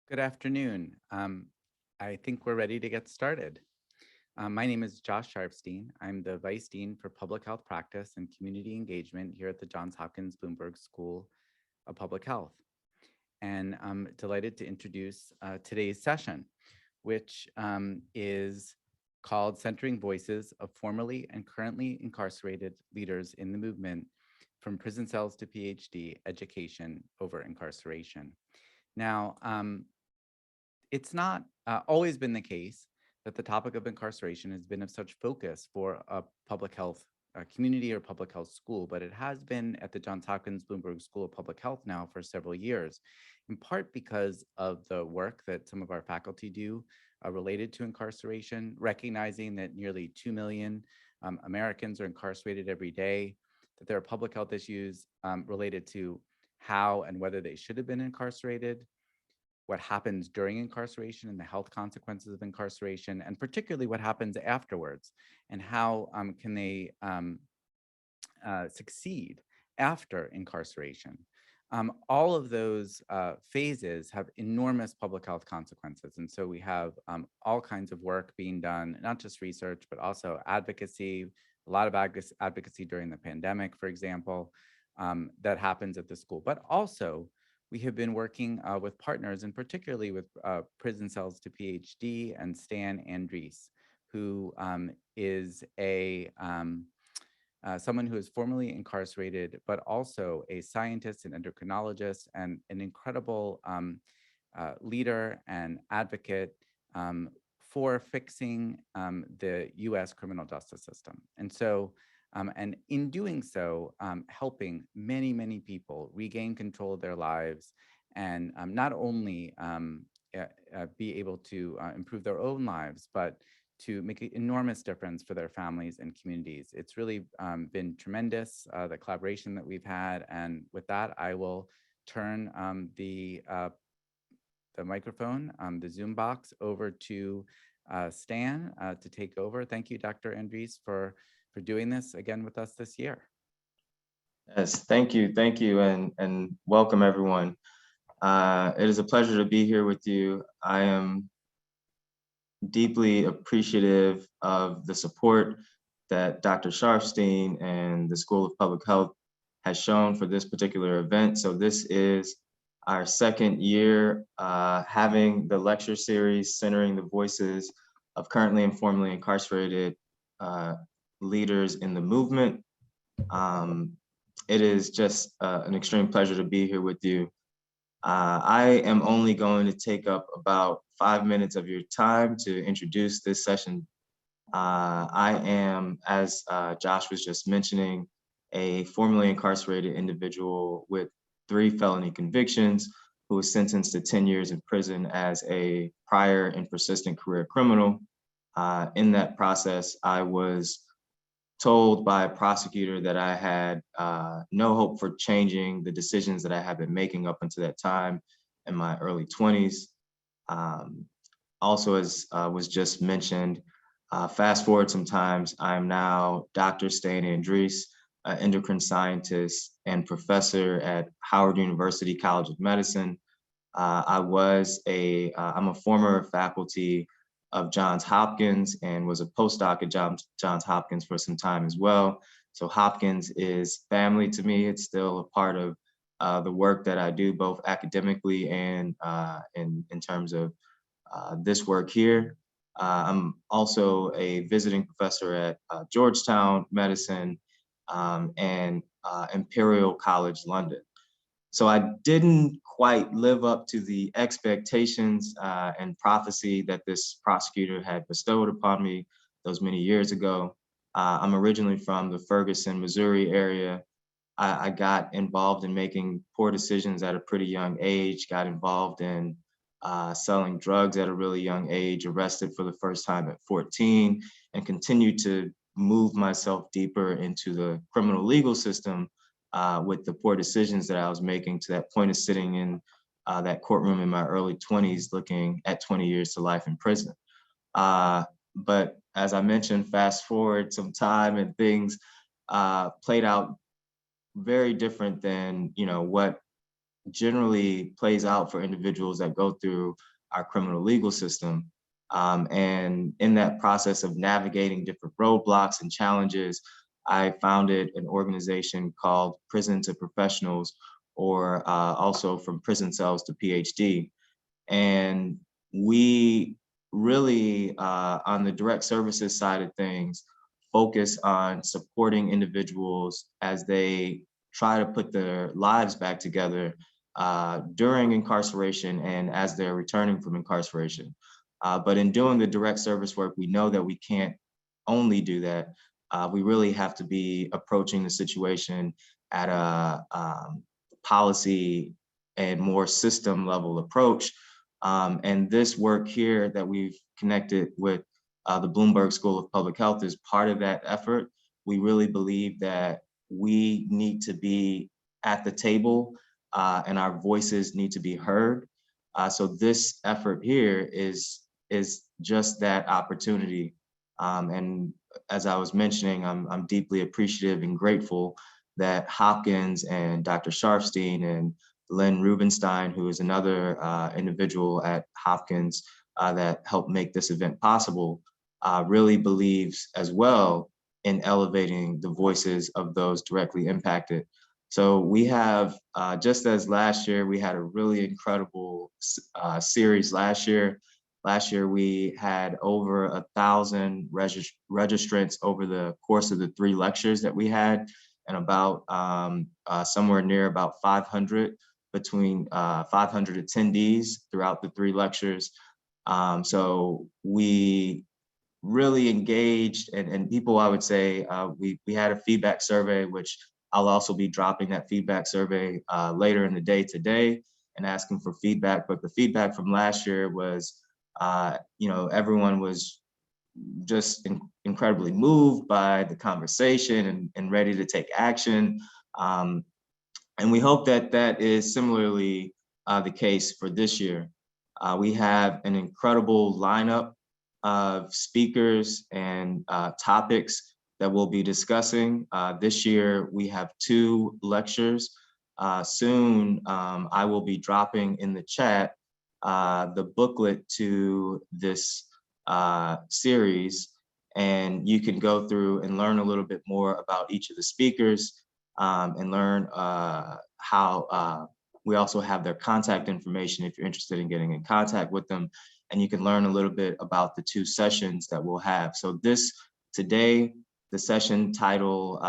Good afternoon. I think we're ready to get started. My name is Josh Sharpstein. I'm the Vice Dean for Public Health Practice and Community Engagement here at the Johns Hopkins Bloomberg School of Public Health. And I'm delighted to introduce today's session, which is called Centering Voices of Formerly and Currently Incarcerated Leaders in the Movement from Prison Cells to PhD Education over Incarceration. Now, it's not always been the case that the topic of incarceration has been of such focus for a public health community or public health school, but it has been at the Johns Hopkins Bloomberg School of Public Health now for several years, in part because of the work that some of our faculty do related to incarceration, recognizing that nearly 2 million Americans are incarcerated every day, that there are public health issues related to how and whether they should have been incarcerated, what happens during incarceration and the health consequences of incarceration, and particularly what happens afterwards, and how can they succeed after incarceration. All of those phases have enormous public health consequences. And so we have all kinds of work being done, not just research, but also advocacy, a lot of advocacy during the pandemic, for example, that happens at the school. But also, we have been working with partners, and particularly with Prison Cells to PhD and Stan Andrees, who is someone who is formerly incarcerated, but also a scientist and endocrinologist and an incredible leader and advocate for fixing the US criminal justice system. And so, and in doing so, helping many, many people regain control of their lives and not only be able to improve their own lives, but to make an enormous difference for their families and communities. It's really been tremendous, the collaboration that we've had. And with that, I will turn the microphone, the Zoom box, over to Stan to take over. Thank you, Dr. Andrees, for doing this again with us this year. Yes, thank you, and welcome everyone. It is a pleasure to be here with you. I am deeply appreciative of the support that Dr. Sharpstein and the School of Public Health has shown for this particular event. So this is our second year having the lecture series centering the voices of currently and formerly incarcerated leaders in the movement. It is just an extreme pleasure to be here with you. I am only going to take up about 5 minutes of your time to introduce this session. I am, as Josh was just mentioning, a formerly incarcerated individual with 3 felony convictions who was sentenced to 10 years in prison as a prior and persistent career criminal. In that process, I was told by a prosecutor that I had no hope for changing the decisions that I had been making up until that time in my early 20s. Also, as was just mentioned, fast forward sometimes, I'm now Dr. Stan Andrees, an endocrine scientist and professor at Howard University College of Medicine. I'm a former faculty of Johns Hopkins and was a postdoc at Johns Hopkins for some time as well. So Hopkins is family to me. It's still a part of the work that I do, both academically and in terms of this work here. I'm also a visiting professor at Georgetown Medicine and Imperial College London. So I didn't quite live up to the expectations and prophecy that this prosecutor had bestowed upon me those many years ago. I'm originally from the Ferguson, Missouri area. I got involved in making poor decisions at a pretty young age, got involved in selling drugs at a really young age, arrested for the first time at 14, and continued to move myself deeper into the criminal legal system with the poor decisions that I was making to that point of sitting in that courtroom in my early 20s, looking at 20 years to life in prison. But as I mentioned, fast forward some time and things played out very different than what generally plays out for individuals that go through our criminal legal system. And in that process of navigating different roadblocks and challenges, I founded an organization called Prison to Professionals, or also from prison cells to PhD. And we really, on the direct services side of things, focus on supporting individuals as they try to put their lives back together during incarceration and as they're returning from incarceration. But in doing the direct service work, we know that we can't only do that. We really have to be approaching the situation at a policy and more system level approach. And this work here that we've connected with the Bloomberg School of Public Health is part of that effort. We really believe that we need to be at the table and our voices need to be heard. So this effort here is just that opportunity. And as I was mentioning, I'm deeply appreciative and grateful that Hopkins and Dr. Sharfstein and Lynn Rubenstein, who is another individual at Hopkins that helped make this event possible, really believes as well in elevating the voices of those directly impacted. So we have, just as last year, we had a really incredible series last year. Last year, we had over 1,000 registrants over the course of the 3 lectures that we had, and about somewhere near about 500 between 500 attendees throughout the 3 lectures. So we really engaged, and people, I would say, we had a feedback survey, which I'll also be dropping that feedback survey later in the day today and asking for feedback. But the feedback from last year was, everyone was just incredibly moved by the conversation and ready to take action. And we hope that that is similarly the case for this year. We have an incredible lineup of speakers and topics that we'll be discussing. This year, we have 2 lectures. Soon, I will be dropping in the chat the booklet to this series, and you can go through and learn a little bit more about each of the speakers and learn how we also have their contact information if you're interested in getting in contact with them, and you can learn a little bit about the 2 sessions that we'll have. So today, the session title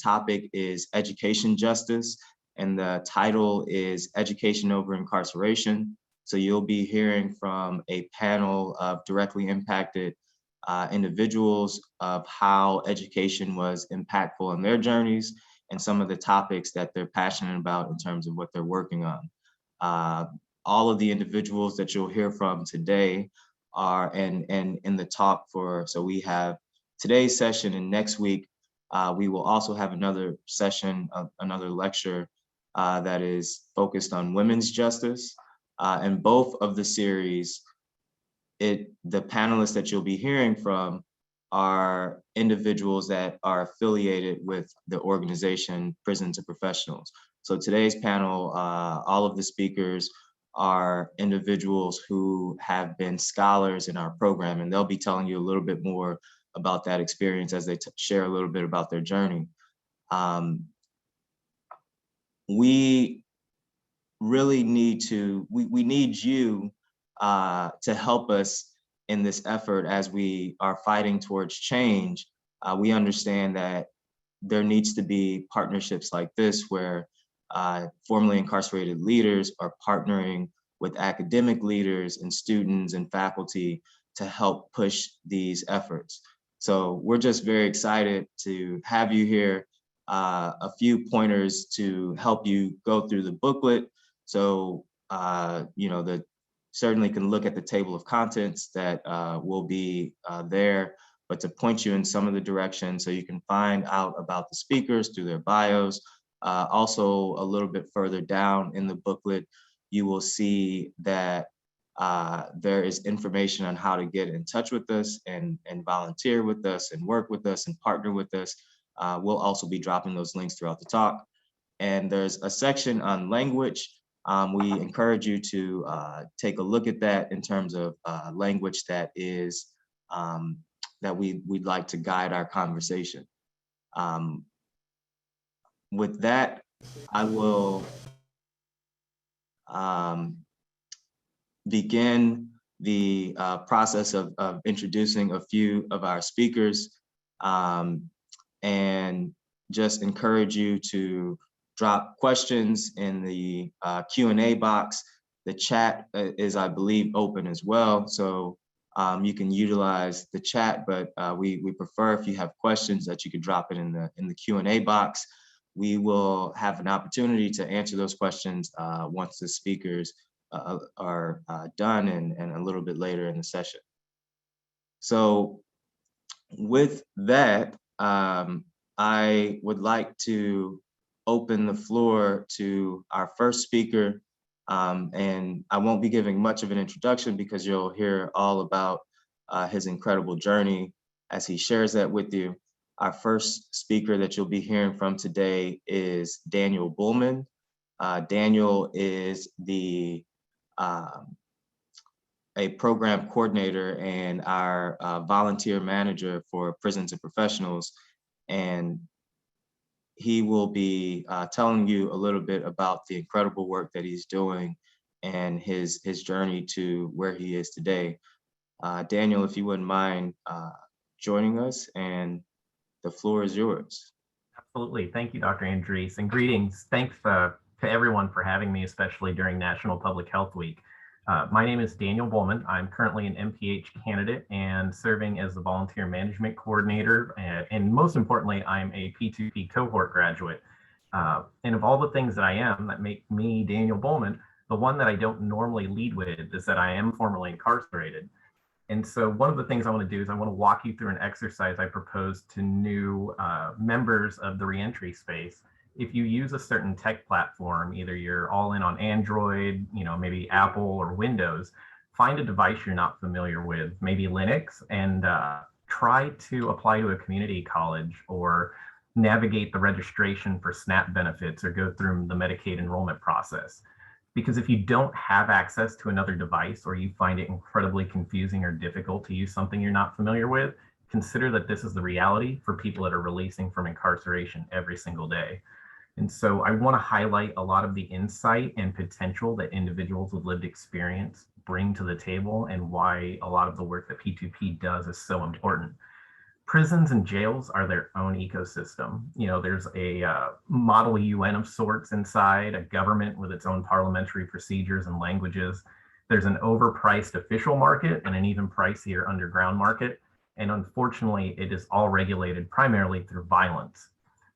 topic is Education Justice, and the title is Education Over Incarceration. So you'll be hearing from a panel of directly impacted individuals of how education was impactful in their journeys and some of the topics that they're passionate about in terms of what they're working on. All of the individuals that you'll hear from today are in the talk so we have today's session, and next week we will also have another session, another lecture that is focused on women's justice. And both of the series, the panelists that you'll be hearing from are individuals that are affiliated with the organization Prison to Professionals. So today's panel, all of the speakers are individuals who have been scholars in our program, and they'll be telling you a little bit more about that experience as they share a little bit about their journey. We really need we need you to help us in this effort as we are fighting towards change. We understand that there needs to be partnerships like this where formerly incarcerated leaders are partnering with academic leaders and students and faculty to help push these efforts. So we're just very excited to have you here. A few pointers to help you go through the booklet. So, certainly can look at the table of contents that will be there, but to point you in some of the directions so you can find out about the speakers through their bios. Also, a little bit further down in the booklet, you will see that there is information on how to get in touch with us and volunteer with us and work with us and partner with us. We'll also be dropping those links throughout the talk. And there's a section on language. We encourage you to take a look at that in terms of language that is that we'd like to guide our conversation. With that, I will begin the process of introducing a few of our speakers, and just encourage you to drop questions in the Q&A box. The chat is, I believe, open as well, so you can utilize the chat, but we prefer if you have questions that you could drop it in the Q&A box. We will have an opportunity to answer those questions once the speakers are done and a little bit later in the session. So with that, I would like to open the floor to our first speaker. And I won't be giving much of an introduction because you'll hear all about his incredible journey as he shares that with you. Our first speaker that you'll be hearing from today is Daniel Bowman. Daniel is a program coordinator and our volunteer manager for Prisons and Professionals. And he will be telling you a little bit about the incredible work that he's doing and his journey to where he is today. Daniel, if you wouldn't mind joining us, and the floor is yours. Absolutely. Thank you, Dr. Andres, and greetings. Thanks to everyone for having me, especially during National Public Health Week. My name is Daniel Bowman. I'm currently an MPH candidate and serving as the volunteer management coordinator. And most importantly, I'm a P2P cohort graduate. And of all the things that I am that make me Daniel Bowman, the one that I don't normally lead with is that I am formerly incarcerated. And so one of the things I want to do is I want to walk you through an exercise I propose to new members of the reentry space. If you use a certain tech platform, either you're all in on Android, maybe Apple or Windows, find a device you're not familiar with, maybe Linux, and try to apply to a community college or navigate the registration for SNAP benefits or go through the Medicaid enrollment process. Because if you don't have access to another device or you find it incredibly confusing or difficult to use something you're not familiar with, consider that this is the reality for people that are releasing from incarceration every single day. And so I want to highlight a lot of the insight and potential that individuals with lived experience bring to the table and why a lot of the work that P2P does is so important. Prisons and jails are their own ecosystem. There's a model UN of sorts inside, a government with its own parliamentary procedures and languages. There's an overpriced official market and an even pricier underground market. And unfortunately, it is all regulated primarily through violence.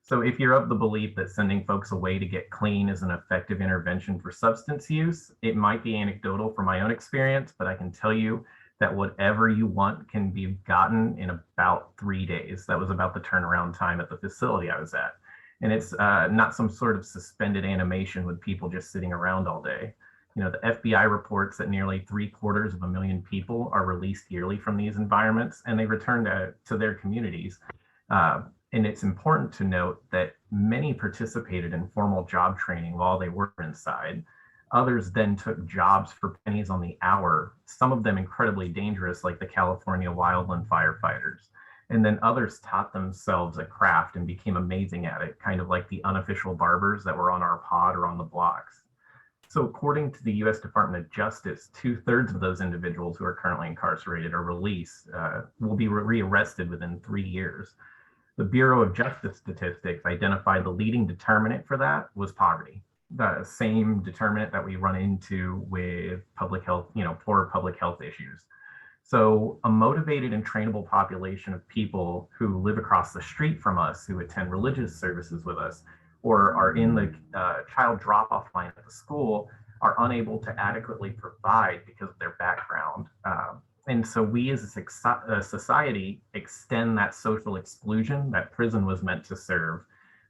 So if you're of the belief that sending folks away to get clean is an effective intervention for substance use, it might be anecdotal from my own experience, but I can tell you that whatever you want can be gotten in about 3 days. That was about the turnaround time at the facility I was at. And it's not some sort of suspended animation with people just sitting around all day. The FBI reports that nearly 750,000 people are released yearly from these environments, and they return to their communities. And it's important to note that many participated in formal job training while they were inside. Others then took jobs for pennies on the hour, some of them incredibly dangerous, like the California wildland firefighters. And then others taught themselves a craft and became amazing at it, kind of like the unofficial barbers that were on our pod or on the blocks. So according to the US Department of Justice, 2/3 of those individuals who are currently incarcerated or released will be rearrested within 3 years. The Bureau of Justice Statistics identified the leading determinant for that was poverty, the same determinant that we run into with public health, poor public health issues. So a motivated and trainable population of people who live across the street from us, who attend religious services with us, or are in the child drop-off line at the school, are unable to adequately provide because of their background. And so we as a society extend that social exclusion that prison was meant to serve,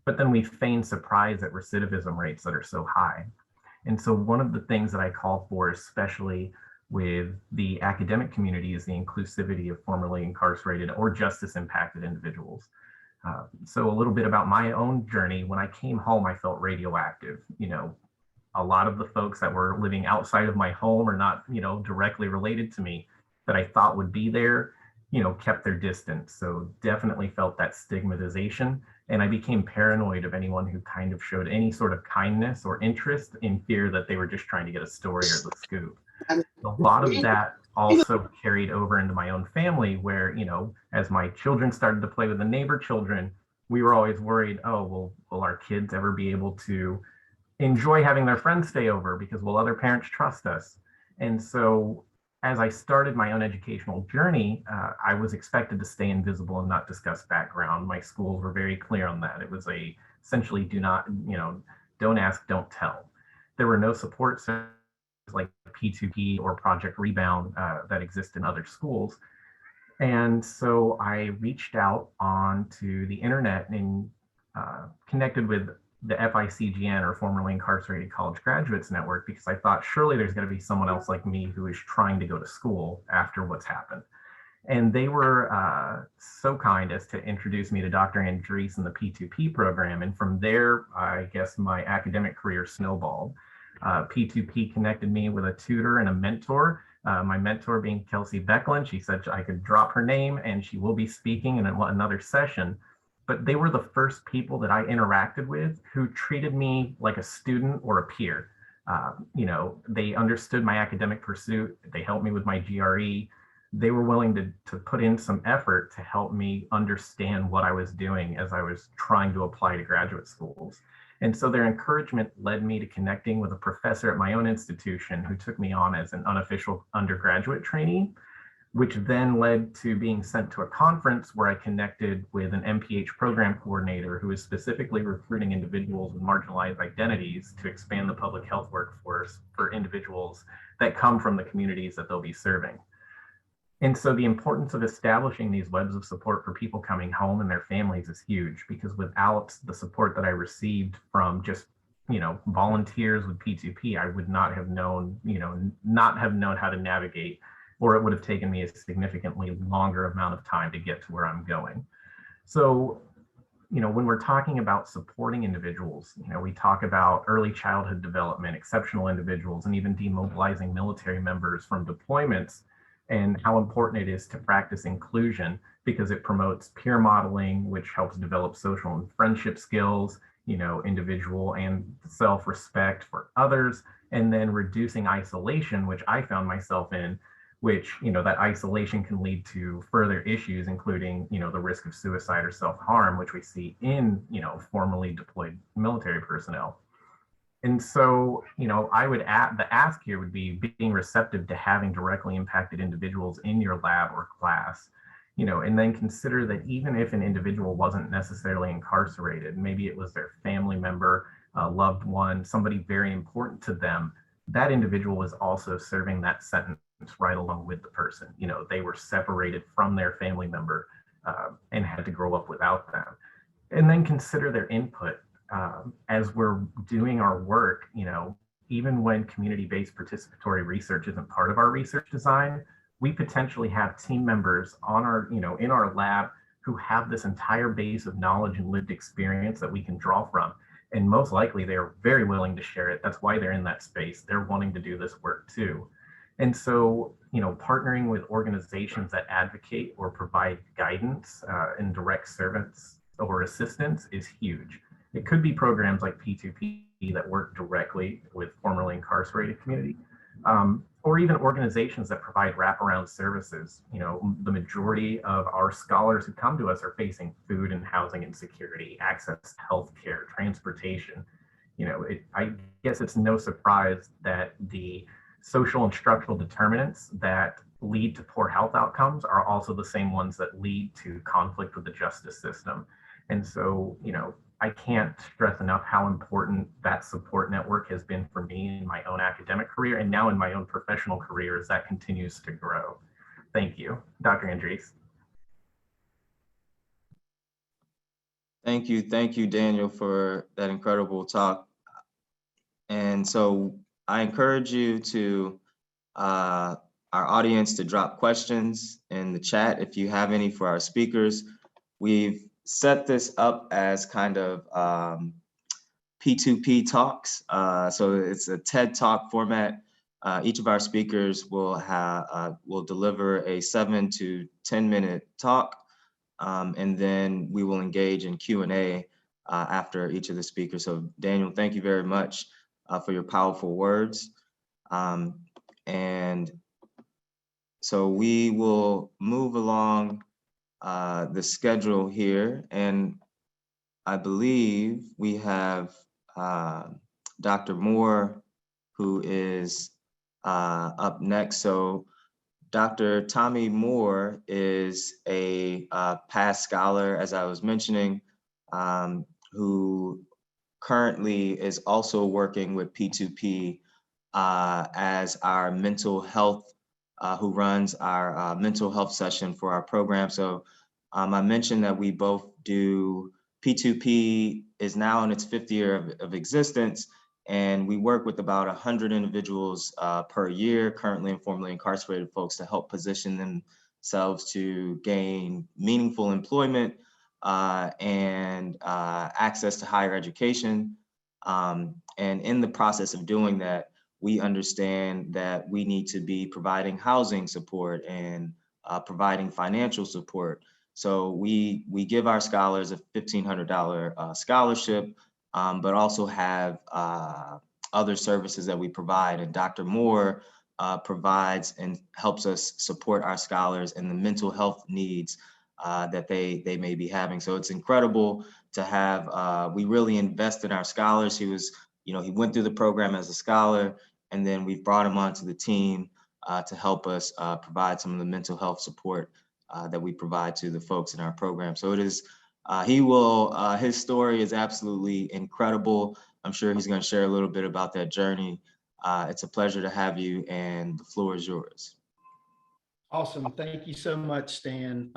but then we feign surprise at recidivism rates that are so high. And so one of the things that I call for, especially with the academic community, is the inclusivity of formerly incarcerated or justice impacted individuals. So a little bit about my own journey. When I came home, I felt radioactive. a lot of the folks that were living outside of my home or not, directly related to me that I thought would be there, kept their distance. So definitely felt that stigmatization. And I became paranoid of anyone who kind of showed any sort of kindness or interest, in fear that they were just trying to get a story or the scoop. A lot of that also carried over into my own family where, as my children started to play with the neighbor children, we were always worried, oh, well, will our kids ever be able to enjoy having their friends stay over, because will other parents trust us? And so as I started my own educational journey, I was expected to stay invisible and not discuss background. My schools were very clear on that. It was essentially don't ask, don't tell. There were no support services like P2P or Project Rebound that exist in other schools. And so I reached out onto the internet and connected with the FICGN, or formerly Incarcerated College Graduates Network, because I thought surely there's going to be someone else like me who is trying to go to school after what's happened. And they were so kind as to introduce me to Dr. Andres and the P2P program. And from there, I guess my academic career snowballed. P2P connected me with a tutor and a mentor. My mentor being Kelsey Becklin. She said I could drop her name and she will be speaking in another session. But they were the first people that I interacted with who treated me like a student or a peer. They understood my academic pursuit. They helped me with my GRE. They were willing to put in some effort to help me understand what I was doing as I was trying to apply to graduate schools. And so their encouragement led me to connecting with a professor at my own institution who took me on as an unofficial undergraduate trainee, which then led to being sent to a conference where I connected with an MPH program coordinator who is specifically recruiting individuals with marginalized identities to expand the public health workforce for individuals that come from the communities that they'll be serving. And so the importance of establishing these webs of support for people coming home and their families is huge, because without the support that I received from just, volunteers with P2P, I would not have known how to navigate, or it would have taken me a significantly longer amount of time to get to where I'm going. So, when we're talking about supporting individuals, we talk about early childhood development, exceptional individuals, and even demobilizing military members from deployments, and how important it is to practice inclusion because it promotes peer modeling, which helps develop social and friendship skills, individual and self-respect for others, and then reducing isolation, which I found myself in, which, that isolation can lead to further issues, including, the risk of suicide or self-harm, which we see in, formerly deployed military personnel. And so, I would the ask here would be being receptive to having directly impacted individuals in your lab or class, and then consider that even if an individual wasn't necessarily incarcerated, maybe it was their family member, a loved one, somebody very important to them, that individual was also serving that sentence right along with the person. They were separated from their family member and had to grow up without them. And then consider their input. As we're doing our work, even when community-based participatory research isn't part of our research design, we potentially have team members on our, in our lab who have this entire base of knowledge and lived experience that we can draw from. And most likely they're very willing to share it. That's why they're in that space. They're wanting to do this work too. And so, partnering with organizations that advocate or provide guidance and direct service or assistance is huge. It could be programs like P2P that work directly with formerly incarcerated community, or even organizations that provide wraparound services. The majority of our scholars who come to us are facing food and housing insecurity, access to healthcare, transportation. I guess it's no surprise that the social and structural determinants that lead to poor health outcomes are also the same ones that lead to conflict with the justice system. And so, I can't stress enough how important that support network has been for me in my own academic career and now in my own professional career as that continues to grow. Thank you, Dr. Andres. Thank you, Daniel, for that incredible talk. And so I encourage you to, our audience, to drop questions in the chat if you have any for our speakers. We've set this up as kind of P2P talks. So it's a TED Talk format. Each of our speakers will deliver a 7 to 10 minute talk, and then we will engage in Q&A after each of the speakers. So Daniel, thank you very much for your powerful words. And so we will move along the schedule here, and I believe we have Dr. Moore, who is up next. So Dr. Tommy Moore is a past scholar, as I was mentioning, who currently is also working with P2P as our mental health, who runs our mental health session for our program. So I mentioned that we both do, P2P is now in its 5th year of existence, and we work with about 100 individuals per year, currently and formerly incarcerated folks, to help position themselves to gain meaningful employment and access to higher education. And in the process of doing that, we understand that we need to be providing housing support and providing financial support. So we give our scholars a $1,500 scholarship, but also have other services that we provide. And Dr. Moore provides and helps us support our scholars in the mental health needs that they may be having. So it's incredible to have, we really invest in our scholars. He was, he went through the program as a scholar, and then we've brought him onto the team to help us provide some of the mental health support that we provide to the folks in our program. So it is, his story is absolutely incredible. I'm sure he's going to share a little bit about that journey. It's a pleasure to have you, and the floor is yours. Awesome. Thank you so much, Stan.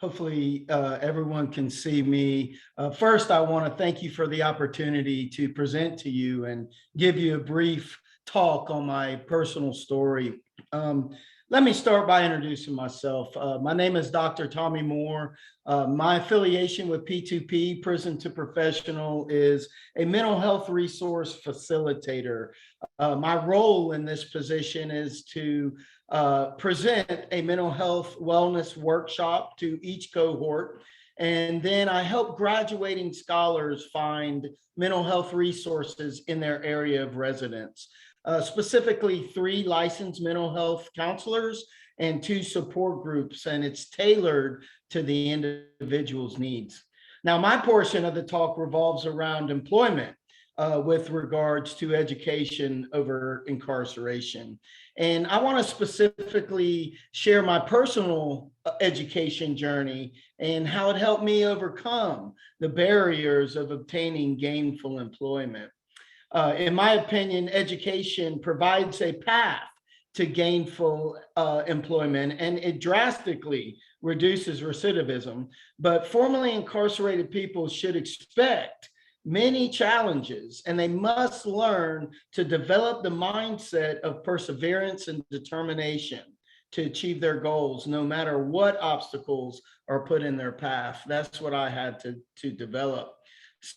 Hopefully everyone can see me. First, I want to thank you for the opportunity to present to you and give you a brief talk on my personal story. Let me start by introducing myself. My name is Dr. Tommy Moore. My affiliation with P2P, Prison to Professional, is a mental health resource facilitator. My role in this position is to present a mental health wellness workshop to each cohort. And then I help graduating scholars find mental health resources in their area of residence. Specifically 3 licensed mental health counselors and 2 support groups, and it's tailored to the individual's needs. Now, my portion of the talk revolves around employment with regards to education over incarceration. And I want to specifically share my personal education journey and how it helped me overcome the barriers of obtaining gainful employment. In my opinion, education provides a path to gainful employment, and it drastically reduces recidivism. But formerly incarcerated people should expect many challenges, and they must learn to develop the mindset of perseverance and determination to achieve their goals, no matter what obstacles are put in their path. That's what I had to develop.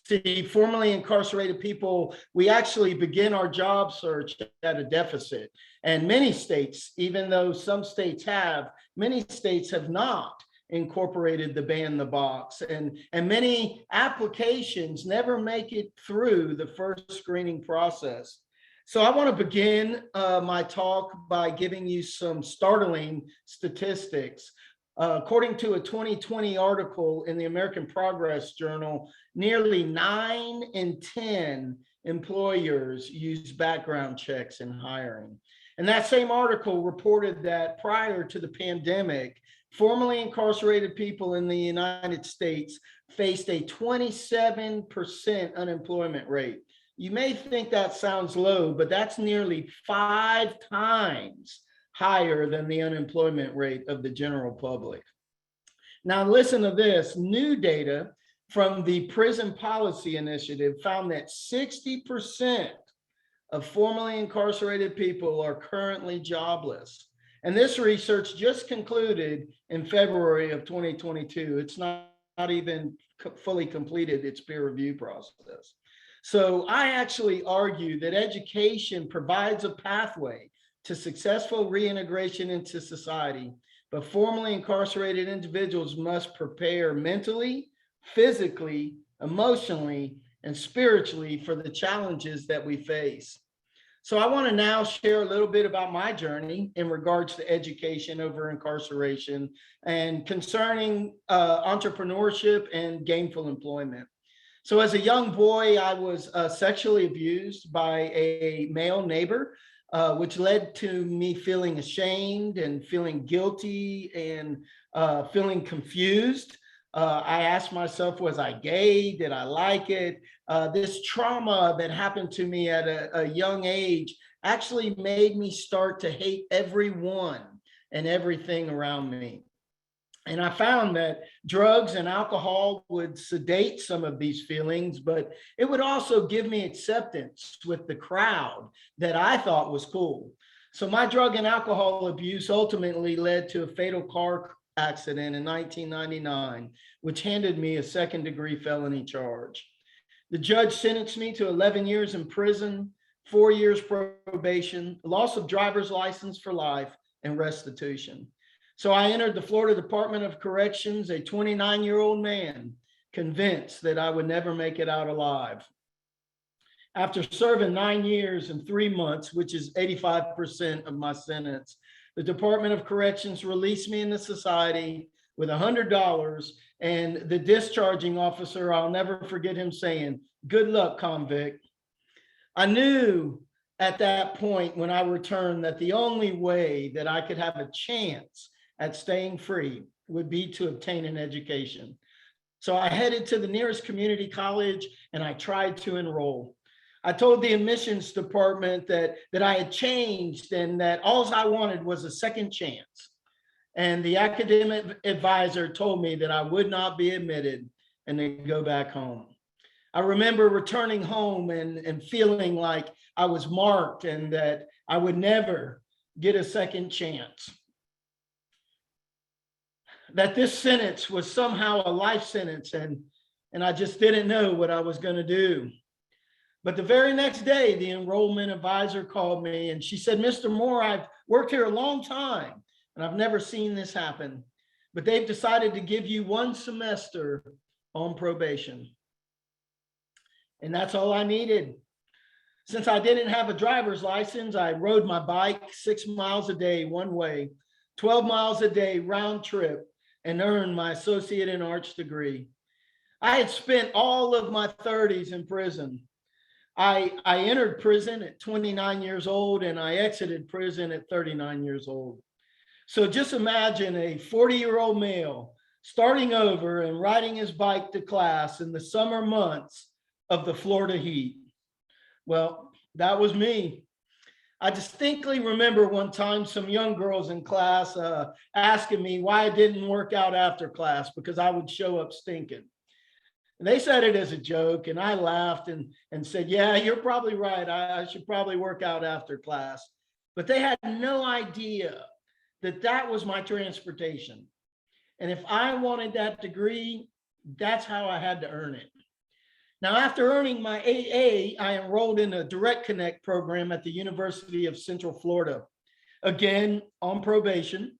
See, formerly incarcerated people, we actually begin our job search at a deficit. And many states, even though some states have, many states have not incorporated the ban the box. And many applications never make it through the first screening process. So I want to begin my talk by giving you some startling statistics. According to a 2020 article in the American Progress Journal, nearly 9 in 10 employers use background checks in hiring. And that same article reported that prior to the pandemic, formerly incarcerated people in the United States faced a 27% unemployment rate. You may think that sounds low, but that's nearly 5 times higher than the unemployment rate of the general public. Now, listen to this. New data from the Prison Policy Initiative found that 60% of formerly incarcerated people are currently jobless. And this research just concluded in February of 2022. It's not even fully completed its peer review process. So I actually argue that education provides a pathway to successful reintegration into society, but formerly incarcerated individuals must prepare mentally, physically, emotionally, and spiritually for the challenges that we face. So I want to now share a little bit about my journey in regards to education over incarceration and concerning entrepreneurship and gainful employment. So as a young boy, I was sexually abused by a male neighbor, which led to me feeling ashamed and feeling guilty and feeling confused. I asked myself, was I gay? Did I like it? This trauma that happened to me at a young age actually made me start to hate everyone and everything around me. And I found that drugs and alcohol would sedate some of these feelings, but it would also give me acceptance with the crowd that I thought was cool. So my drug and alcohol abuse ultimately led to a fatal car accident in 1999, which handed me a second-degree felony charge. The judge sentenced me to 11 years in prison, 4 years probation, loss of driver's license for life, and restitution. So I entered the Florida Department of Corrections, a 29-year-old man, convinced that I would never make it out alive. After serving 9 years and 3 months, which is 85% of my sentence, the Department of Corrections released me into society with $100, and the discharging officer, I'll never forget him saying, "Good luck, convict." I knew at that point when I returned that the only way that I could have a chance at staying free would be to obtain an education. So I headed to the nearest community college and I tried to enroll. I told the admissions department that I had changed and that all I wanted was a second chance. And the academic advisor told me that I would not be admitted and to go back home. I remember returning home and feeling like I was marked and that I would never get a second chance. That this sentence was somehow a life sentence, and I just didn't know what I was going to do. But the very next day, the enrollment advisor called me and she said, "Mr. Moore, I've worked here a long time and I've never seen this happen, but they've decided to give you 1 semester on probation." And that's all I needed. Since I didn't have a driver's license, I rode my bike 6 miles a day one way, 12 miles a day round trip, and earned my associate in arts degree. I had spent all of my 30s in prison. I entered prison at 29 years old and I exited prison at 39 years old. So just imagine a 40-year-old male starting over and riding his bike to class in the summer months of the Florida heat. Well, that was me. I distinctly remember one time some young girls in class asking me why I didn't work out after class because I would show up stinking. And they said it as a joke, and I laughed and said, "Yeah, you're probably right. I should probably work out after class." But they had no idea that that was my transportation. And if I wanted that degree, that's how I had to earn it. Now, after earning my AA, I enrolled in a Direct Connect program at the University of Central Florida, again on probation.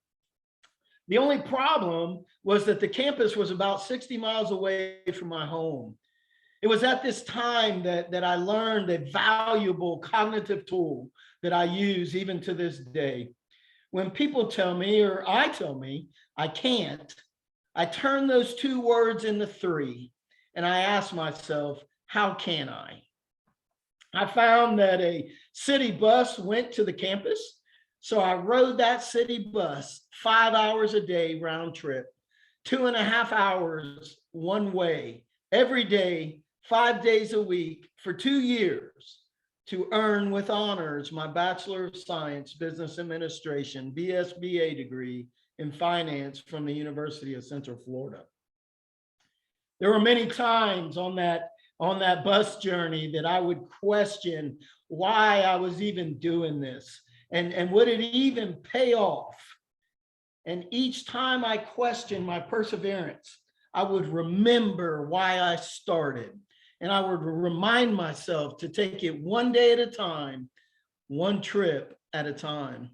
The only problem was that the campus was about 60 miles away from my home. It was at this time that I learned a valuable cognitive tool that I use even to this day. When people tell me, or I tell me, I can't, I turn those 2 words into 3. And I asked myself, how can I? I found that a city bus went to the campus. So I rode that city bus 5 hours a day round trip, 2.5 hours one way, every day, 5 days a week for 2 years to earn with honors my Bachelor of Science, Business Administration, BSBA degree in finance from the University of Central Florida. There were many times on that bus journey that I would question why I was even doing this and would it even pay off? And each time I questioned my perseverance, I would remember why I started. and I would remind myself to take it one day at a time, one trip at a time.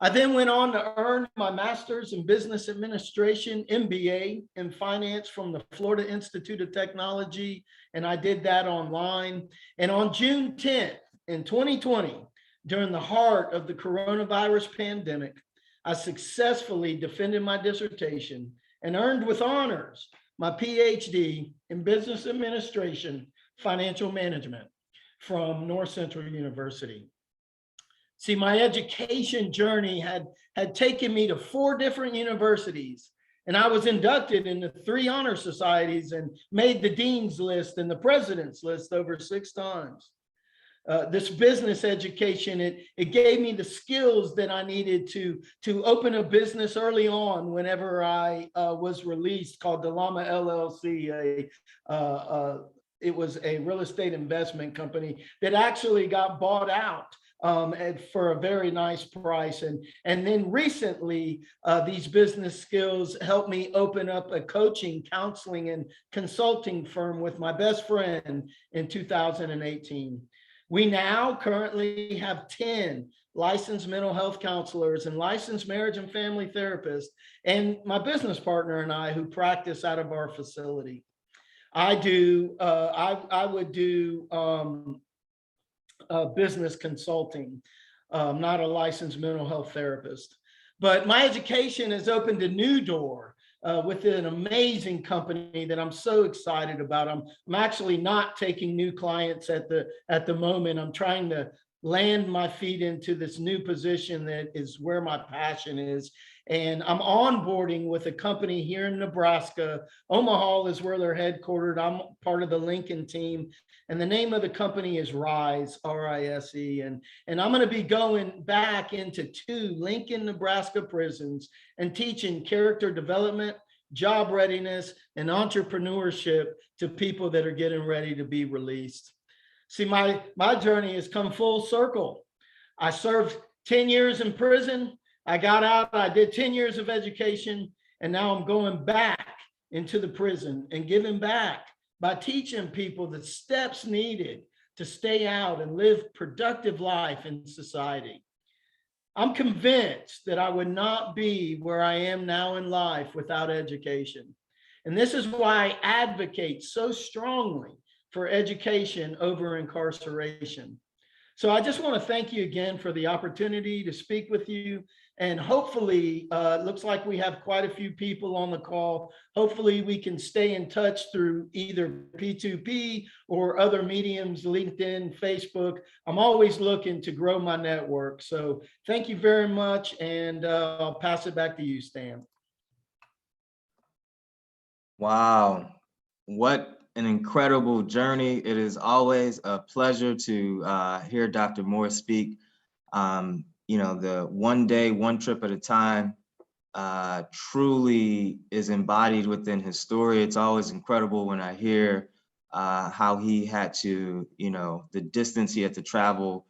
I then went on to earn my master's in business administration, MBA in finance from the Florida Institute of Technology, and I did that online. And on June 10th in 2020, during the heart of the coronavirus pandemic, I successfully defended my dissertation and earned with honors my PhD in business administration, financial management from North Central University. See, my education journey had taken me to 4 different universities, and I was inducted into 3 honor societies and made the dean's list and the president's list over 6 times. This business education, it gave me the skills that I needed to open a business early on whenever I was released, called Delama LLC. It was a real estate investment company that actually got bought out for a very nice price. And then recently, these business skills helped me open up a coaching, counseling, and consulting firm with my best friend in 2018. We now currently have 10 licensed mental health counselors and licensed marriage and family therapists, and my business partner and I, who practice out of our facility. I would do business consulting. I'm not a licensed mental health therapist, but my education has opened a new door with an amazing company that I'm so excited about. I'm actually not taking new clients at the moment. I'm trying to land my feet into this new position that is where my passion is. And I'm onboarding with a company here in Nebraska. Omaha is where they're headquartered. I'm part of the Lincoln team. And the name of the company is RISE, R-I-S-E. And I'm going to be going back into 2 Lincoln, Nebraska prisons and teaching character development, job readiness, and entrepreneurship to people that are getting ready to be released. See, my journey has come full circle. I served 10 years in prison. I got out, I did 10 years of education, and now I'm going back into the prison and giving back by teaching people the steps needed to stay out and live productive life in society. I'm convinced that I would not be where I am now in life without education. And this is why I advocate so strongly for education over incarceration. So I just want to thank you again for the opportunity to speak with you. And hopefully, it looks like we have quite a few people on the call. Hopefully we can stay in touch through either P2P or other mediums, LinkedIn, Facebook. I'm always looking to grow my network. So thank you very much. And I'll pass it back to you, Stan. Wow, what an incredible journey. It is always a pleasure to hear Dr. Moore speak. You know, the one day, one trip at a time truly is embodied within his story. It's always incredible when I hear how he had to, you know, the distance he had to travel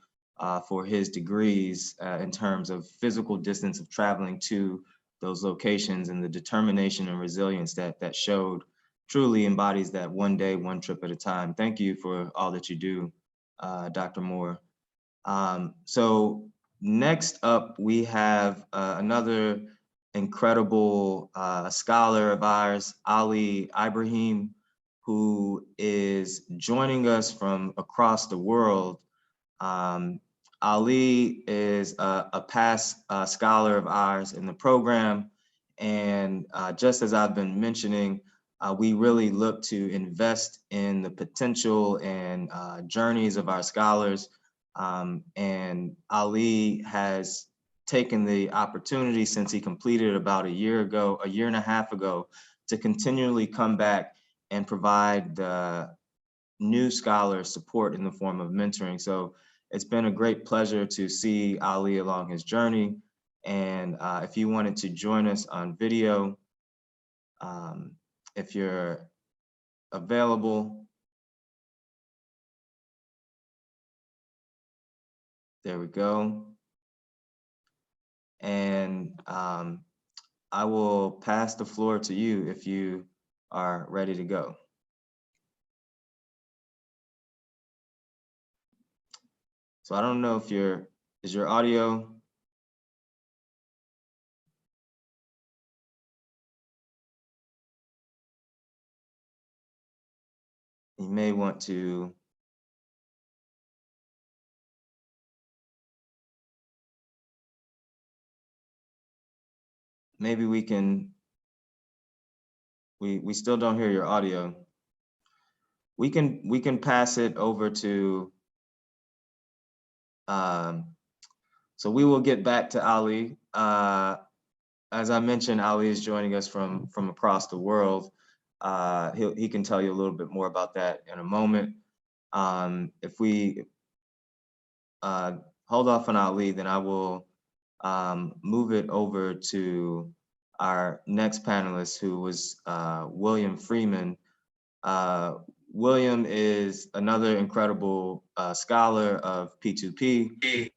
for his degrees in terms of physical distance of traveling to those locations, and the determination and resilience that showed truly embodies that one day, one trip at a time. Thank you for all that you do, Dr. Moore. So next up, we have another incredible scholar of ours, Ali Ibrahim, who is joining us from across the world. Ali is a past scholar of ours in the program. And just as I've been mentioning, we really look to invest in the potential and journeys of our scholars. And Ali has taken the opportunity since he completed about a year and a half ago, to continually come back and provide the new scholars support in the form of mentoring. So it's been a great pleasure to see Ali along his journey. And if you wanted to join us on video, if you're available. There we go. And I will pass the floor to you if you are ready to go. So I don't know if is your audio? You may want to maybe we still don't hear your audio. We can pass it over to so we will get back to Ali. As I mentioned, Ali is joining us from across the world. He can tell you a little bit more about that in a moment. If we hold off on Ali, then I will move it over to our next panelist, who was William Freeman. William is another incredible scholar of P2P.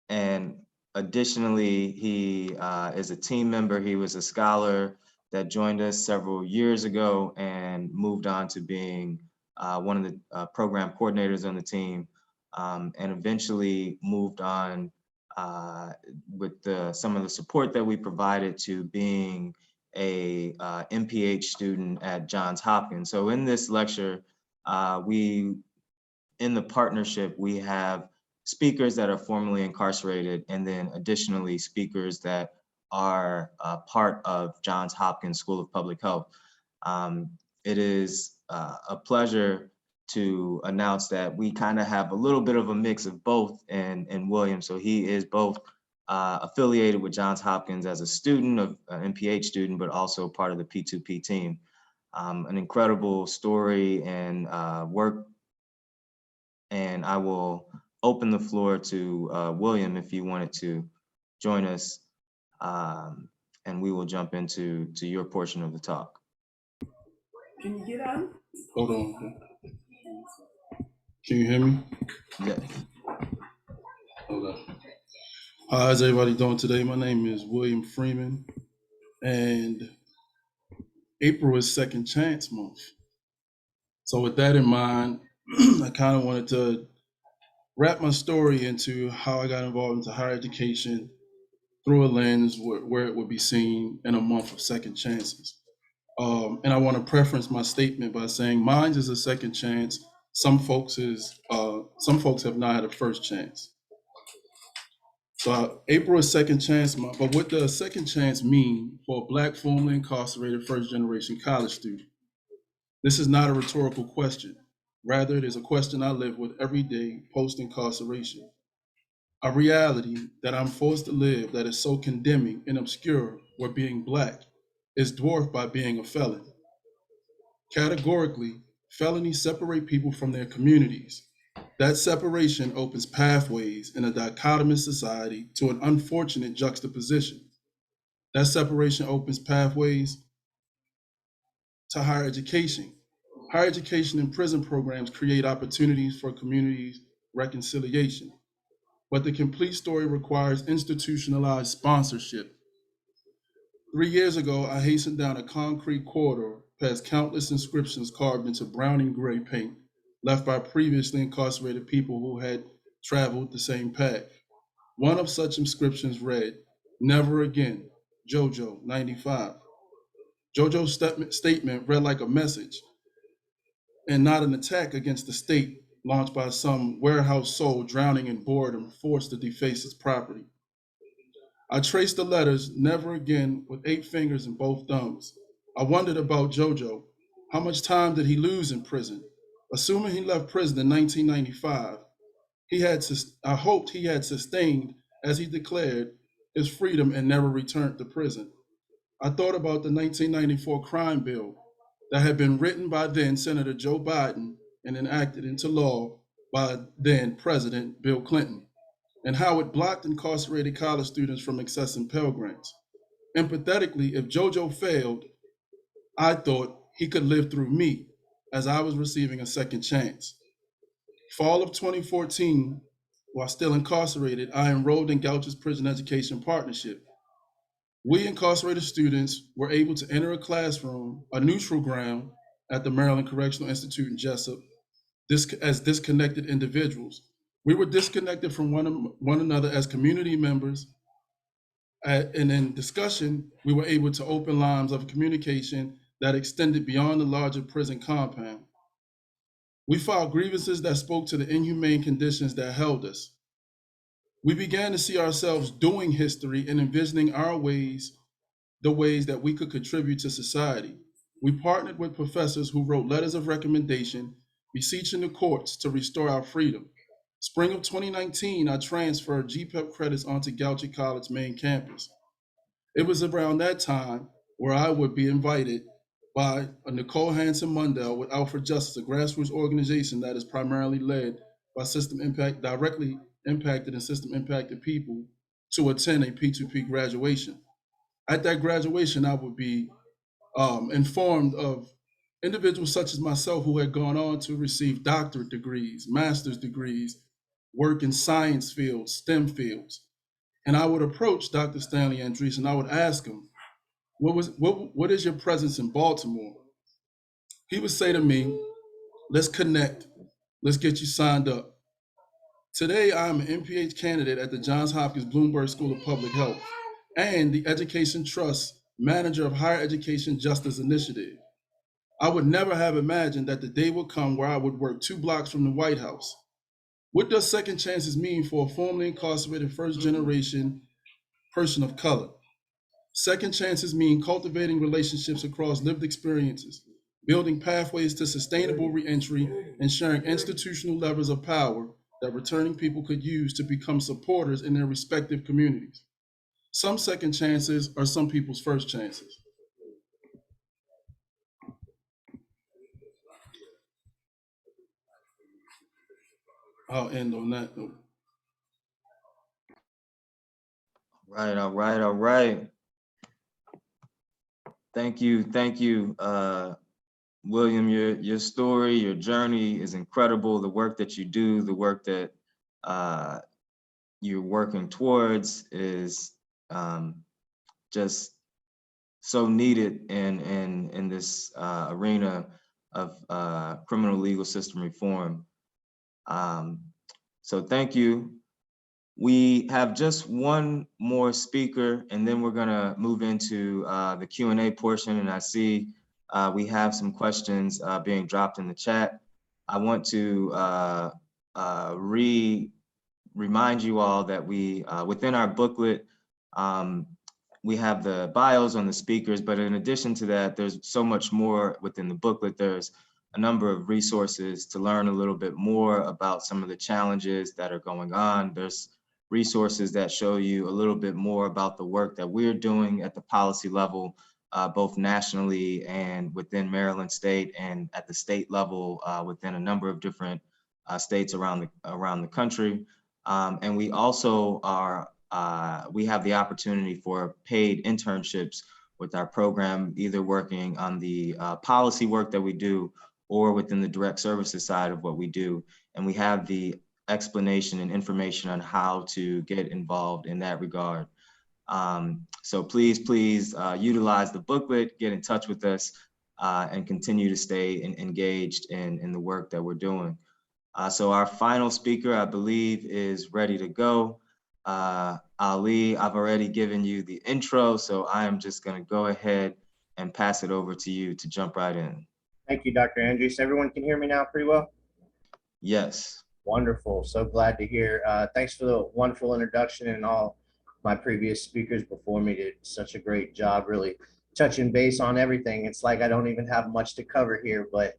And additionally, he is a team member. He was a scholar that joined us several years ago and moved on to being one of the program coordinators on the team, and eventually moved on with some of the support that we provided to being a MPH student at Johns Hopkins. So in this lecture, in the partnership, we have speakers that are formerly incarcerated, and then additionally speakers that are part of Johns Hopkins School of Public Health. It is a pleasure to announce that we kind of have a little bit of a mix of both in William. So he is both affiliated with Johns Hopkins as a student, of an MPH student, but also part of the P2P team. An incredible story and work. And I will open the floor to William if you wanted to join us, and we will jump into your portion of the talk. Can you get on? Hold on. Can you hear me? Yes. Hold on. How's everybody doing today? My name is William Freeman, and April is Second Chance Month. So with that in mind, I kind of wanted to wrap my story into how I got involved into higher education through a lens where it would be seen in a month of second chances. And I want to preference my statement by saying mine is a second chance. Some folks have not had a first chance. So April is Second Chance Month, but what does second chance mean for a Black formerly incarcerated first generation college student? This is not a rhetorical question. Rather, it is a question I live with every day post-incarceration. A reality that I'm forced to live that is so condemning and obscure where being Black is dwarfed by being a felon. Categorically, felonies separate people from their communities. That separation opens pathways in a dichotomous society to an unfortunate juxtaposition. That separation opens pathways to higher education. Higher education and prison programs create opportunities for community reconciliation. But the complete story requires institutionalized sponsorship. 3 years ago, I hastened down a concrete corridor past countless inscriptions carved into brown and gray paint left by previously incarcerated people who had traveled the same path. One of such inscriptions read, "Never again, JoJo 95. JoJo's statement read like a message and not an attack against the state launched by some warehouse soul drowning in boredom forced to deface its property. I traced the letters "Never Again" with 8 fingers and both thumbs. I wondered about JoJo. How much time did he lose in prison? Assuming he left prison in 1995, I hoped he had sustained, as he declared, his freedom and never returned to prison. I thought about the 1994 crime bill that had been written by then Senator Joe Biden and enacted into law by then President Bill Clinton, and how it blocked incarcerated college students from accessing Pell Grants. Empathetically, if JoJo failed, I thought he could live through me as I was receiving a second chance. Fall of 2014, while still incarcerated, I enrolled in Goucher's Prison Education Partnership. We incarcerated students were able to enter a classroom, a neutral ground at the Maryland Correctional Institute in Jessup, as disconnected individuals, We were disconnected from one another as community members. And in discussion, we were able to open lines of communication that extended beyond the larger prison compound. We filed grievances that spoke to the inhumane conditions that held us. We began to see ourselves doing history and envisioning the ways that we could contribute to society. We partnered with professors who wrote letters of recommendation, beseeching the courts to restore our freedom. Spring of 2019, I transferred GPEP credits onto Goucher College main campus. It was around that time where I would be invited by Nicole Hansen Mundell with Alfred Justice, a grassroots organization that is primarily led by directly impacted and system impacted people, to attend a P2P graduation. At that graduation, I would be informed of individuals such as myself who had gone on to receive doctorate degrees, master's degrees, work in science fields, STEM fields. And I would approach Dr. Stanley Andrees and I would ask him, what is your presence in Baltimore? He would say to me, let's connect, let's get you signed up. Today, I'm an MPH candidate at the Johns Hopkins Bloomberg School of Public Health and the Education Trust Manager of Higher Education Justice Initiative. I would never have imagined that the day would come where I would work 2 blocks from the White House. What does second chances mean for a formerly incarcerated first-generation person of color? Second chances mean cultivating relationships across lived experiences, building pathways to sustainable reentry, and sharing institutional levers of power that returning people could use to become supporters in their respective communities. Some second chances are some people's first chances. I'll end on that note. All right. Thank you, William. Your story, your journey is incredible. The work that you do, the work that you're working towards is just so needed in this arena of criminal legal system reform. So thank you. We have just one more speaker, and then we're gonna move into the Q&A portion, and I see we have some questions being dropped in the chat. I want to remind you all that we, within our booklet, we have the bios on the speakers, but in addition to that, there's so much more within the booklet. There's a number of resources to learn a little bit more about some of the challenges that are going on. There's resources that show you a little bit more about the work that we're doing at the policy level, both nationally and within Maryland State, and at the state level within a number of different states around the country. And we also we have the opportunity for paid internships with our program, either working on the policy work that we do or within the direct services side of what we do. And we have the explanation and information on how to get involved in that regard. So please utilize the booklet, get in touch with us, and continue to stay engaged in the work that we're doing. So our final speaker, I believe, is ready to go. Ali, I've already given you the intro, so I am just going to go ahead and pass it over to you to jump right in. Thank you, Dr. Andrews. Everyone can hear me now pretty well? Yes. Wonderful. So glad to hear. Thanks for the wonderful introduction, and all my previous speakers before me did such a great job really touching base on everything. It's like I don't even have much to cover here, but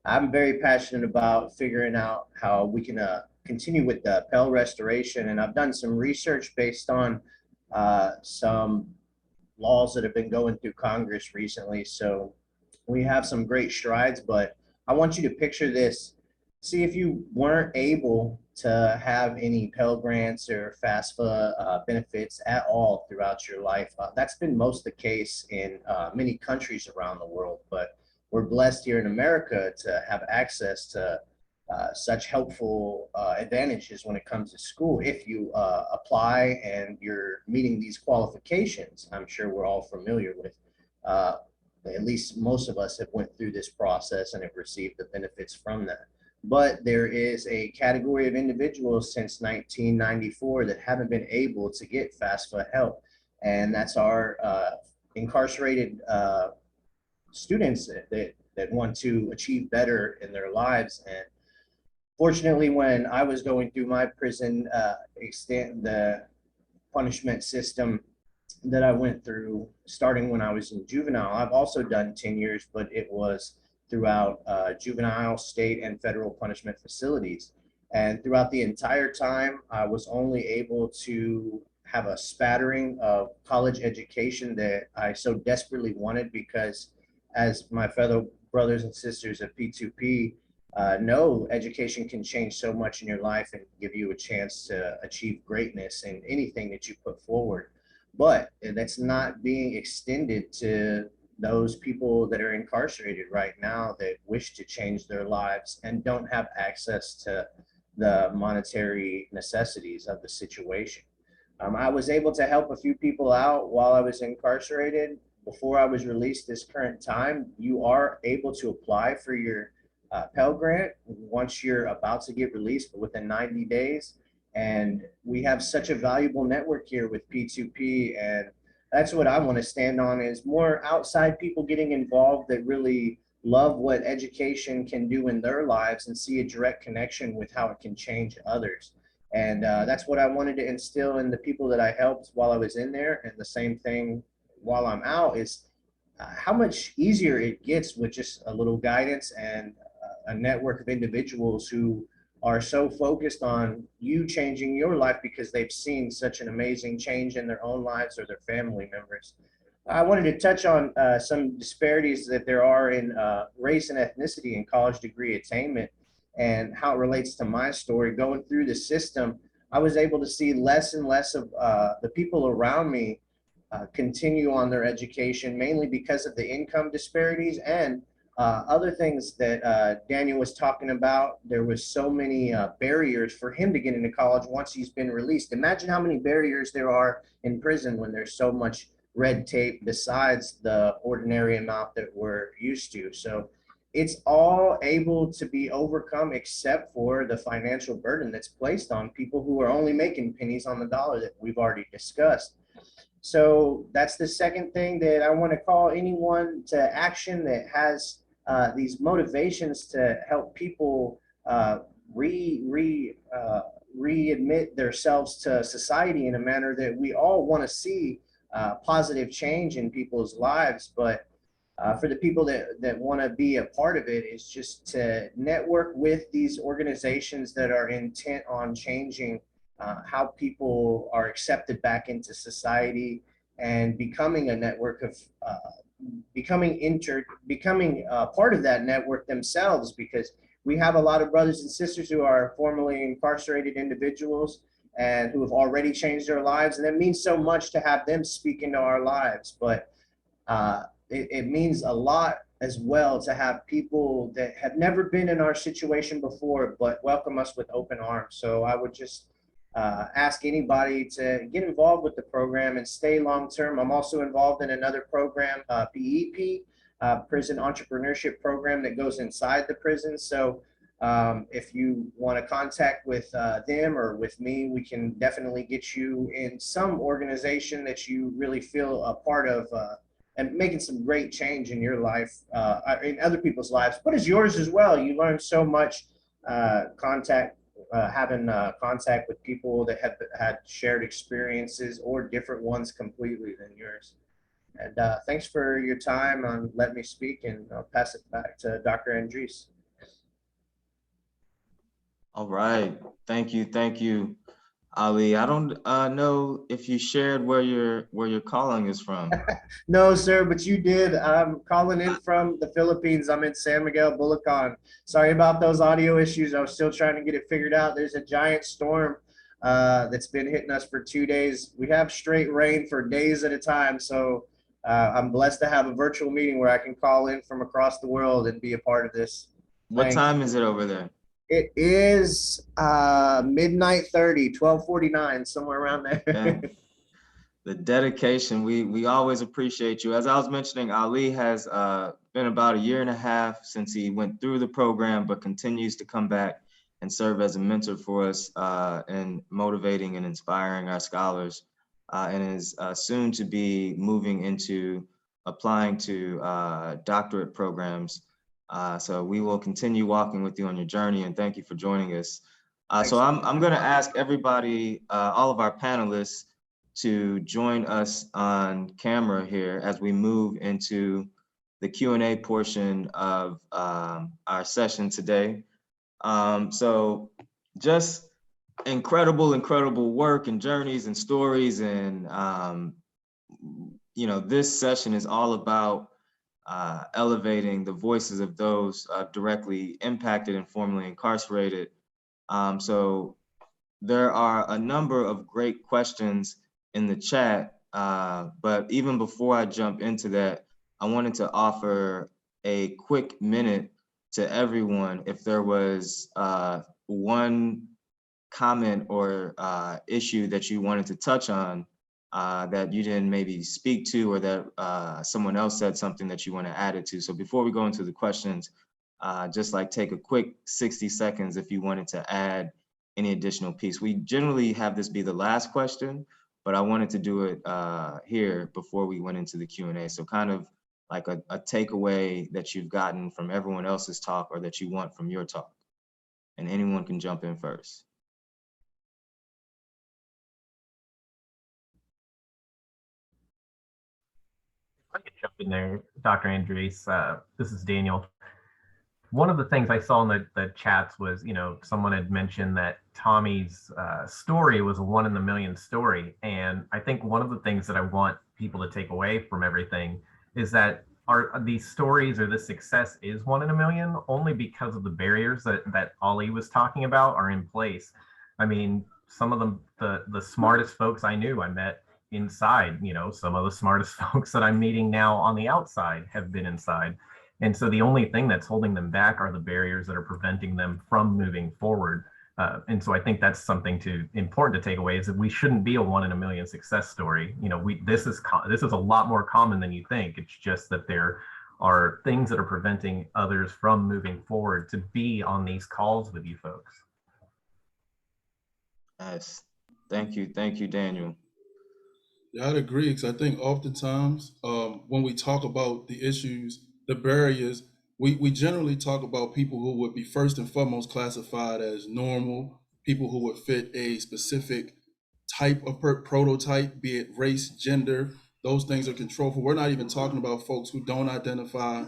I'm very passionate about figuring out how we can continue with the Pell restoration. And I've done some research based on some laws that have been going through Congress recently. So we have some great strides, but I want you to picture this. See, if you weren't able to have any Pell Grants or FAFSA benefits at all throughout your life, that's been most the case in many countries around the world. But we're blessed here in America to have access to such helpful advantages when it comes to school. If you apply and you're meeting these qualifications, I'm sure we're all familiar with, at least most of us have went through this process and have received the benefits from that. But there is a category of individuals since 1994 that haven't been able to get FAFSA help. And that's our incarcerated students that want to achieve better in their lives. And fortunately, when I was going through my prison the punishment system that I went through, starting when I was in juvenile, I've also done 10 years, but it was throughout juvenile, state, and federal punishment facilities. And throughout the entire time, I was only able to have a spattering of college education that I so desperately wanted, because as my fellow brothers and sisters of P2P know, education can change so much in your life and give you a chance to achieve greatness in anything that you put forward. But that's not being extended to those people that are incarcerated right now that wish to change their lives and don't have access to the monetary necessities of the situation. I was able to help a few people out while I was incarcerated. Before I was released this current time, you are able to apply for your Pell Grant once you're about to get released, but within 90 days. And we have such a valuable network here with P2P, and that's what I want to stand on, is more outside people getting involved that really love what education can do in their lives and see a direct connection with how it can change others. And that's what I wanted to instill in the people that I helped while I was in there. And the same thing while I'm out is how much easier it gets with just a little guidance and a network of individuals who are so focused on you changing your life because they've seen such an amazing change in their own lives or their family members. I wanted to touch on some disparities that there are in race and ethnicity in college degree attainment and how it relates to my story. Going through the system, I was able to see less and less of the people around me continue on their education, mainly because of the income disparities and other things that Daniel was talking about. There was so many barriers for him to get into college once he's been released. Imagine how many barriers there are in prison when there's so much red tape besides the ordinary amount that we're used to. So it's all able to be overcome except for the financial burden that's placed on people who are only making pennies on the dollar that we've already discussed. So that's the second thing that I want to call anyone to action that has these motivations to help people readmit themselves to society in a manner that we all want to see positive change in people's lives. But for the people that want to be a part of it, is just to network with these organizations that are intent on changing how people are accepted back into society and becoming a network of becoming part of that network themselves, because we have a lot of brothers and sisters who are formerly incarcerated individuals and who have already changed their lives, and it means so much to have them speak into our lives. But it means a lot as well to have people that have never been in our situation before but welcome us with open arms. So I would just ask anybody to get involved with the program and stay long term. I'm also involved in another program, PEP, Prison Entrepreneurship Program, that goes inside the prison. So if you want to contact with them or with me, we can definitely get you in some organization that you really feel a part of and making some great change in your life, in other people's lives, but it's yours as well. You learn so much having contact with people that have had shared experiences or different ones completely than yours. And thanks for your time on letting me speak, and I'll pass it back to Dr. Andres. All right, thank you, Ali. I don't know if you shared where your calling is from. No, sir, but you did. I'm calling in from the Philippines. I'm in San Miguel, Bulacan. Sorry about those audio issues. I was still trying to get it figured out. There's a giant storm that's been hitting us for 2 days. We have straight rain for days at a time. So I'm blessed to have a virtual meeting where I can call in from across the world and be a part of this. What time is it over there? It is midnight 30, 12:49, somewhere around there. Yeah. The dedication, we always appreciate you. As I was mentioning, Ali has been about 1.5 years since he went through the program, but continues to come back and serve as a mentor for us in motivating and inspiring our scholars, and is soon to be moving into applying to doctorate programs. So we will continue walking with you on your journey, and thank you for joining us. So I'm going to ask everybody, all of our panelists, to join us on camera here as we move into the Q&A portion of our session today. So just incredible work and journeys and stories. And, you know, this session is all about elevating the voices of those directly impacted and formerly incarcerated. So there are a number of great questions in the chat, but even before I jump into that, I wanted to offer a quick minute to everyone if there was one comment or issue that you wanted to touch on that you didn't maybe speak to, or that someone else said something that you want to add it to. So before we go into the questions, just like take a quick 60 seconds if you wanted to add any additional piece. We generally have this be the last question, but I wanted to do it here before we went into the Q&A. So kind of like a takeaway that you've gotten from everyone else's talk, or that you want from your talk. And anyone can jump in first. I could jump in there, Dr. Andres. This is Daniel. One of the things I saw in the chats was, you know, someone had mentioned that Tommy's story was a 1 in a million story. And I think one of the things that I want people to take away from everything is that these stories or this success is 1 in a million only because of the barriers that Ali was talking about are in place. I mean, some of them, the smartest folks I knew, I met inside. You know, some of the smartest folks that I'm meeting now on the outside have been inside. And so the only thing that's holding them back are the barriers that are preventing them from moving forward. And so I think that's something important to take away, is that we shouldn't be a 1 in a million success story. You know, this is a lot more common than you think. It's just that there are things that are preventing others from moving forward to be on these calls with you folks. Yes, thank you, Daniel. Yeah, I'd agree, because I think oftentimes when we talk about the issues, the barriers, we generally talk about people who would be first and foremost classified as normal, people who would fit a specific type of prototype, be it race, gender. Those things are controllable. We're not even talking about folks who don't identify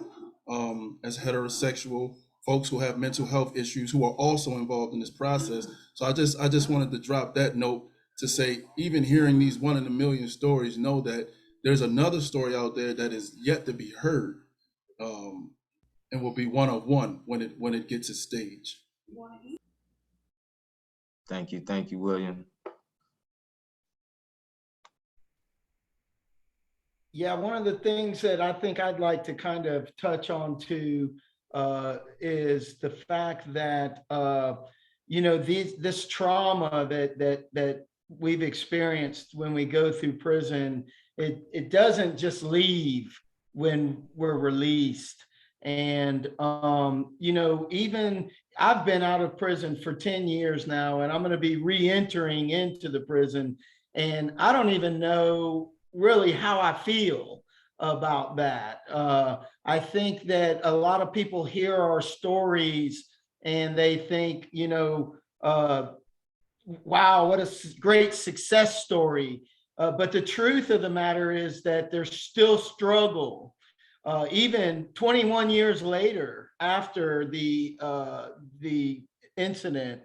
as heterosexual, folks who have mental health issues, who are also involved in this process. So I just wanted to drop that note to say, even hearing these 1 in a million stories, know that there's another story out there that is yet to be heard, and will be one of one when it gets its stage. Thank you, William. Yeah, one of the things that I think I'd like to kind of touch on too is the fact that you know, this trauma that we've experienced when we go through prison, it doesn't just leave when we're released. And you know, even I've been out of prison for 10 years now, and I'm going to be re-entering into the prison, and I don't even know really how I feel about that. I think that a lot of people hear our stories and they think, you know, wow, what a great success story. But the truth of the matter is that there's still struggle. Even 21 years later, after the incident,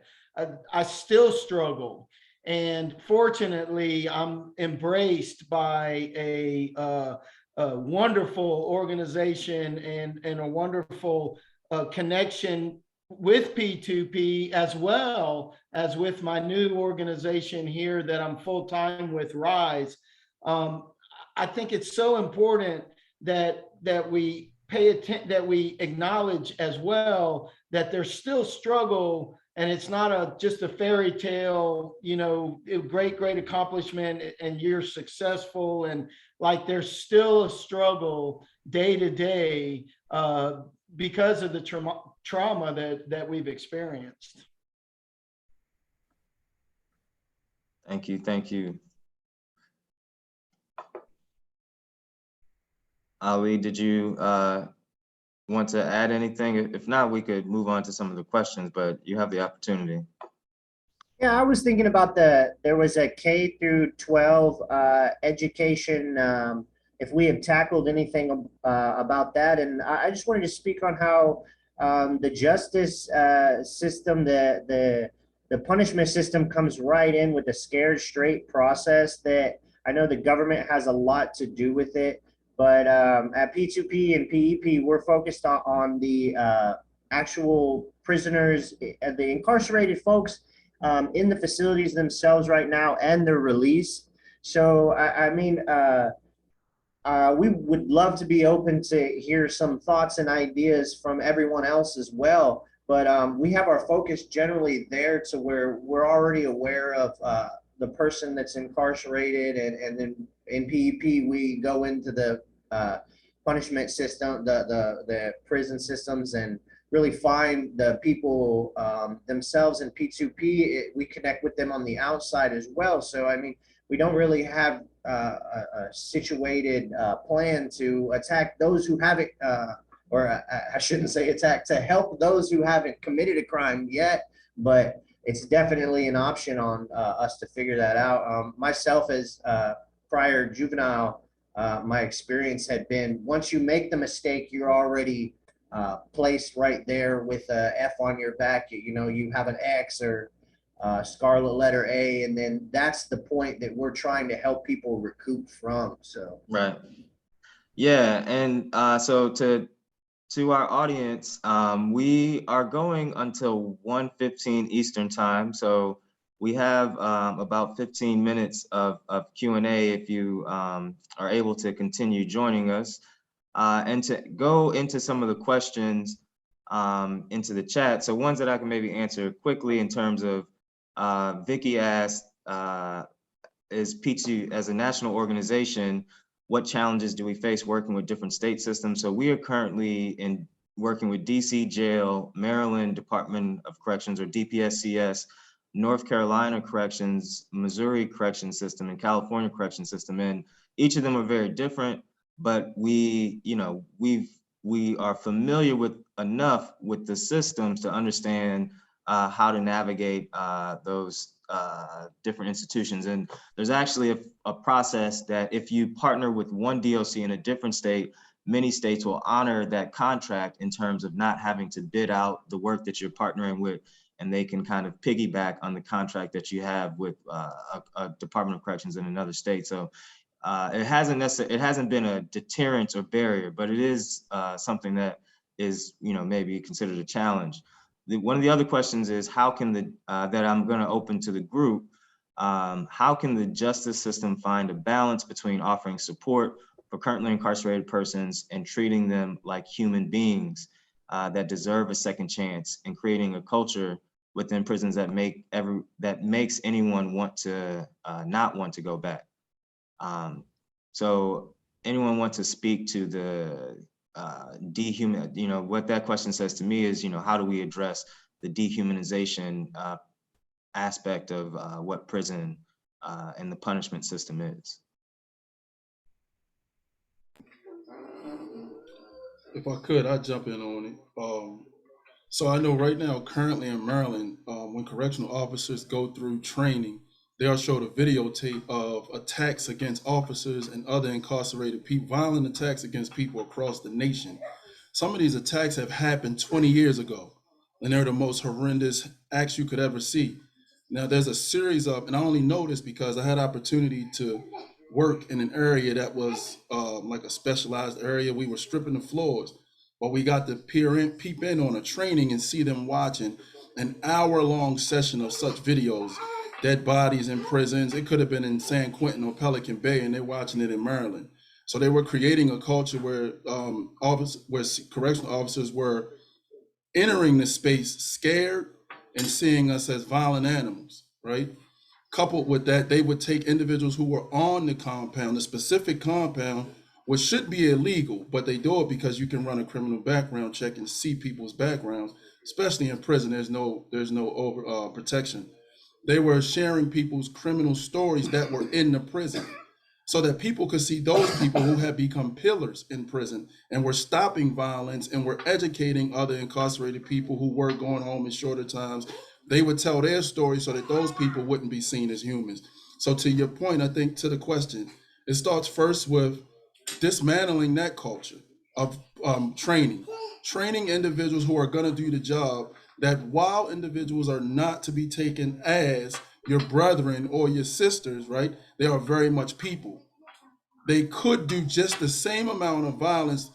I still struggle. And fortunately, I'm embraced by a wonderful organization and a wonderful connection with P2P, as well as with my new organization here that I'm full-time with, Rise. I think it's so important that we pay attention, that we acknowledge as well that there's still struggle, and it's not just a fairy tale, you know, great accomplishment and you're successful, and like there's still a struggle day to day because of the trauma that we've experienced. Thank you. Thank you. Ali, did you want to add anything? If not, we could move on to some of the questions, but you have the opportunity. Yeah, I was thinking about there was a K through 12 education, if we have tackled anything about that. And I just wanted to speak on how the justice system, the punishment system comes right in with a scared straight process that I know the government has a lot to do with it. But at P2P and PEP, we're focused on the actual prisoners, the incarcerated folks in the facilities themselves right now and their release. So, I mean, we would love to be open to hear some thoughts and ideas from everyone else as well. But we have our focus generally there to where we're already aware of the person that's incarcerated, and then in PEP we go into the punishment system, the prison systems, and really find the people themselves. In P2P, we connect with them on the outside as well. So I mean, we don't really have a situated plan to attack those who haven't, or I shouldn't say attack, to help those who haven't committed a crime yet, but it's definitely an option on us to figure that out. Myself, as prior juvenile, my experience had been, once you make the mistake, you're already placed right there with a F on your back. You know, you have an X or scarlet letter A, and then that's the point that we're trying to help people recoup from. So right, yeah, and so to our audience, we are going until 1:15 Eastern time. So we have about 15 minutes of Q&A if you are able to continue joining us. And to go into some of the questions into the chat. So ones that I can maybe answer quickly in terms of, Vicky asked, is P2, as a national organization, what challenges do we face working with different state systems? So we are currently working with DC Jail, Maryland Department of Corrections, or DPSCS, North Carolina Corrections, Missouri Correction System, and California Correction System. And each of them are very different, but we are familiar with enough with the systems to understand how to navigate those different institutions. And there's actually a process that if you partner with one DOC in a different state, many states will honor that contract in terms of not having to bid out the work that you're partnering with, and they can kind of piggyback on the contract that you have with a Department of Corrections in another state. So it hasn't been a deterrent or barrier, but it is something that is, maybe considered a challenge. One of the other questions is how can that I'm going to open to the group. How can the justice system find a balance between offering support for currently incarcerated persons and treating them like human beings that deserve a second chance, and creating a culture within prisons that makes anyone want to not want to go back? So anyone want to speak to the what that question says to me is, how do we address the dehumanization aspect of what prison and the punishment system is? If I could, I'd jump in on it. So I know right now, currently in Maryland, when correctional officers go through training, they are showed a videotape of attacks against officers and other incarcerated people, violent attacks against people across the nation. Some of these attacks have happened 20 years ago, and they're the most horrendous acts you could ever see. Now, there's a series of, and I only know this because I had opportunity to work in an area that was like a specialized area. We were stripping the floors, but we got to peep in on a training and see them watching an hour-long session of such videos, dead bodies in prisons. It could have been in San Quentin or Pelican Bay, and they're watching it in Maryland. So they were creating a culture where correctional officers were entering the space scared and seeing us as violent animals, right? Coupled with that, they would take individuals who were on the compound, the specific compound, which should be illegal, but they do it because you can run a criminal background check and see people's backgrounds, especially in prison. There's no over protection. They were sharing people's criminal stories that were in the prison, so that people could see those people who had become pillars in prison and were stopping violence and were educating other incarcerated people who were going home in shorter times. They would tell their story so that those people wouldn't be seen as humans. So to your point, I think to the question, it starts first with dismantling that culture of training individuals who are going to do the job, that while individuals are not to be taken as your brethren or your sisters, right? They are very much people. They could do just the same amount of violence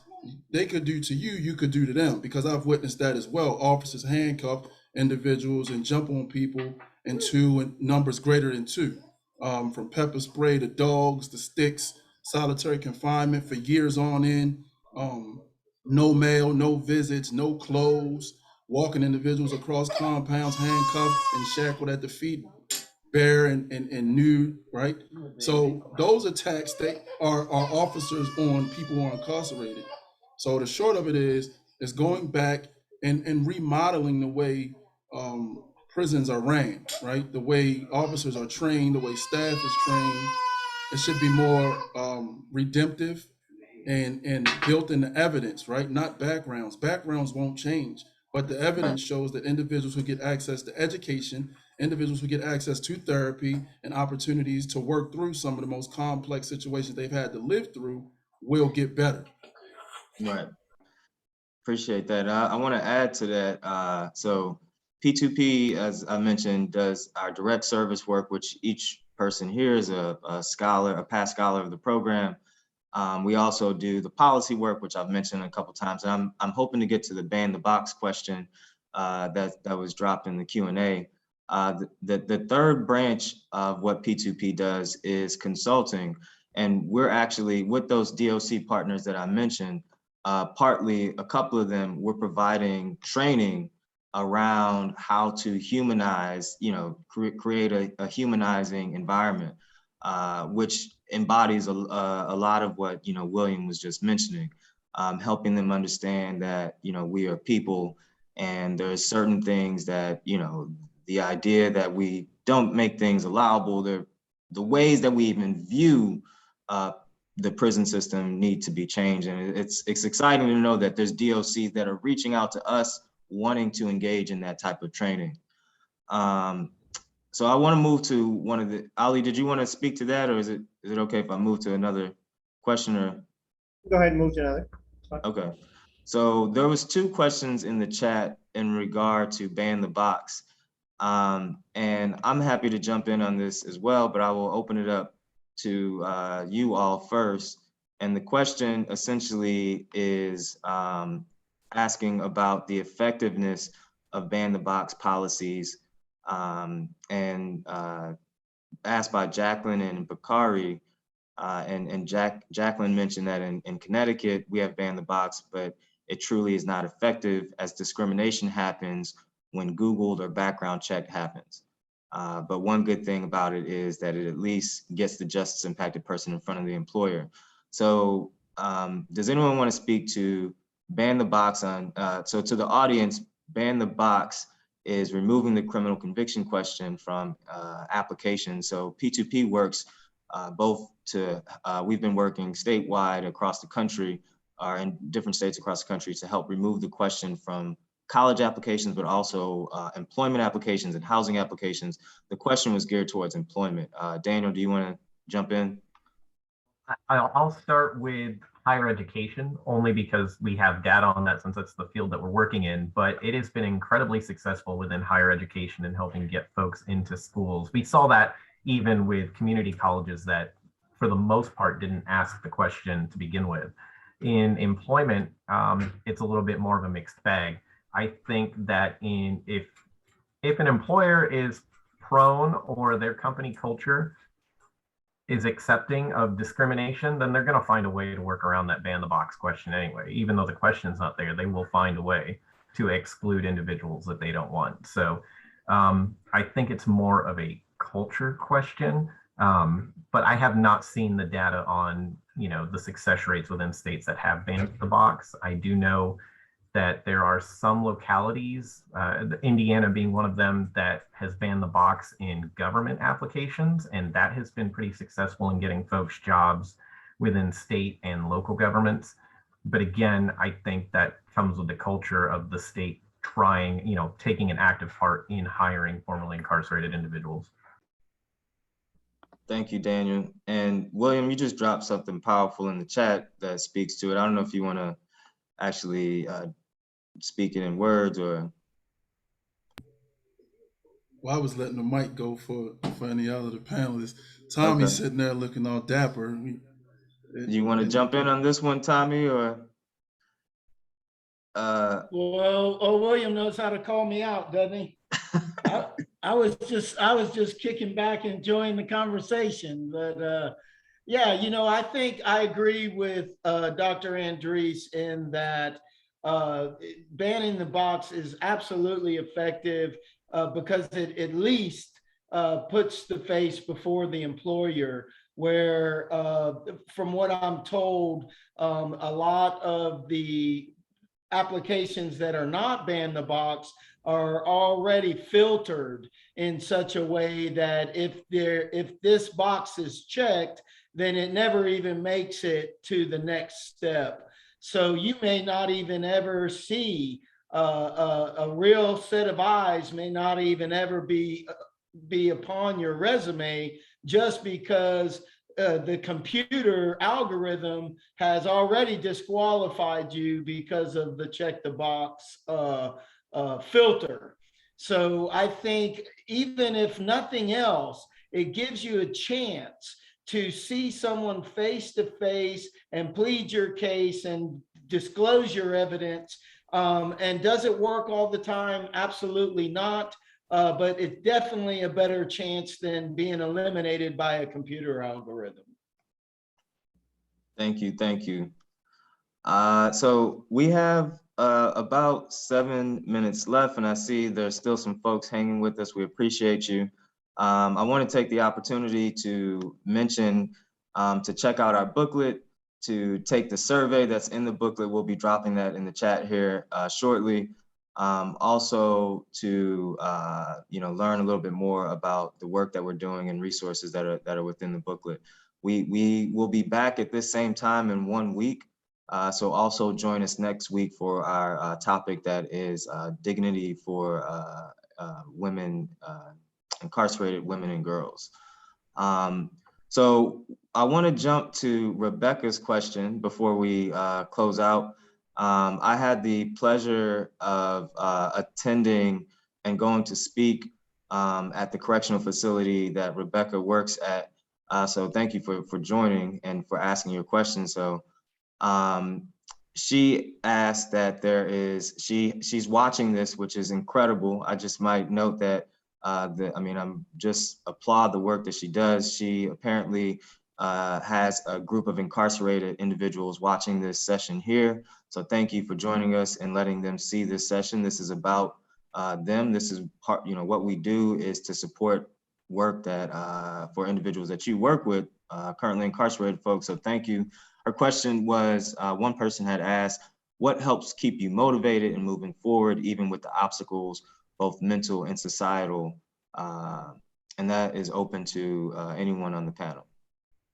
they could do to you, you could do to them, because I've witnessed that as well. Officers handcuff individuals and jump on people in two and numbers greater than two. From pepper spray to dogs, to sticks, solitary confinement for years on end, no mail, no visits, no clothes, walking individuals across compounds, handcuffed and shackled at the feet, bare and nude, right? So those attacks, they are officers on people who are incarcerated. So the short of it is going back and remodeling the way prisons are ran, right? The way officers are trained, the way staff is trained. It should be more redemptive and built in the evidence, right? Not backgrounds. Backgrounds won't change, but the evidence shows that individuals who get access to education, individuals who get access to therapy and opportunities to work through some of the most complex situations they've had to live through will get better. Right. Appreciate that. I want to add to that. So P2P, as I mentioned, does our direct service work, which each person here is a scholar, a past scholar of the program. We also do the policy work, which I've mentioned a couple times. And I'm hoping to get to the ban the box question that was dropped in the Q&A. The third branch of what P2P does is consulting. And we're actually, with those DOC partners that I mentioned, partly, a couple of them, we're providing training around how to humanize, create a humanizing environment, which embodies a lot of what, William was just mentioning, helping them understand that, we are people, and there's certain things that, the idea that we don't make things allowable, the ways that we even view the prison system need to be changed. And it's exciting to know that there's DOCs that are reaching out to us, wanting to engage in that type of training. So I want to move to one of the, Ali, did you want to speak to that, or is it okay if I move to another question? Or Go ahead and move to another. okay. So there was 2 questions in the chat in regard to ban the box. And I'm happy to jump in on this as well, but I will open it up to you all first. And the question essentially is asking about the effectiveness of ban the box policies, and asked by Jacqueline and Bakari. And Jacqueline mentioned that in Connecticut, we have ban the box, but it truly is not effective, as discrimination happens when Googled or background check happens. But one good thing about it is that it at least gets the justice impacted person in front of the employer. So does anyone want to speak to ban the box on, so to the audience, ban the box is removing the criminal conviction question from applications. So P2P works both to, we've been working statewide across the country, or in different states across the country, to help remove the question from college applications, but also employment applications and housing applications. The question was geared towards employment. Daniel, do you want to jump in? I'll start with higher education, only because we have data on that, since that's the field that we're working in, but it has been incredibly successful within higher education in helping get folks into schools. We saw that even with community colleges that, for the most part, didn't ask the question to begin with. In employment, it's a little bit more of a mixed bag. I think that if an employer is prone, or their company culture is accepting of discrimination, then they're going to find a way to work around that ban the box question anyway. Even though the question's not there, they will find a way to exclude individuals that they don't want. So I think it's more of a culture question But I have not seen the data on, the success rates within states that have banned the box. I do know that there are some localities, Indiana being one of them, that has banned the box in government applications, and that has been pretty successful in getting folks jobs within state and local governments. But again, I think that comes with the culture of the state trying, taking an active part in hiring formerly incarcerated individuals. Thank you, Daniel. And William, you just dropped something powerful in the chat that speaks to it. I don't know if you want to actually speak it in words or. Well, I was letting the mic go for any other of the panelists. Tommy's sitting there looking all dapper. You want to jump in on this one, Tommy, or? Well, William knows how to call me out, doesn't he? I was just kicking back, enjoying the conversation. But yeah, I think I agree with Dr. Andres in that banning the box is absolutely effective because it at least puts the face before the employer, where from what I'm told, a lot of the applications that are not banned the box are already filtered in such a way that if this box is checked, then it never even makes it to the next step. So you may not even ever see a real set of eyes, may not even ever be upon your resume, just because the computer algorithm has already disqualified you because of the check the box filter. So I think even if nothing else, it gives you a chance to see someone face to face and plead your case and disclose your evidence. And does it work all the time? Absolutely not. But it's definitely a better chance than being eliminated by a computer algorithm. Thank you. So we have about 7 minutes left, and I see there's still some folks hanging with us. We appreciate you. I want to take the opportunity to mention to check out our booklet, to take the survey that's in the booklet. We'll be dropping that in the chat here shortly. Also to learn a little bit more about the work that we're doing and resources that are within the booklet. We will be back at this same time in 1 week. So also join us next week for our topic that is dignity for women, incarcerated women and girls. So I want to jump to Rebecca's question before we close out. I had the pleasure of attending and going to speak at the correctional facility that Rebecca works at. So thank you for joining and for asking your question. So she asked that she's watching this, which is incredible. I just might note that I'm just applaud the work that she does. She apparently has a group of incarcerated individuals watching this session here. So thank you for joining us and letting them see this session. This is about them. This is part, what we do is to support work that for individuals that you work with, currently incarcerated folks. So thank you. Her question was, one person had asked, what helps keep you motivated and moving forward, even with the obstacles, both mental and societal? And that is open to anyone on the panel.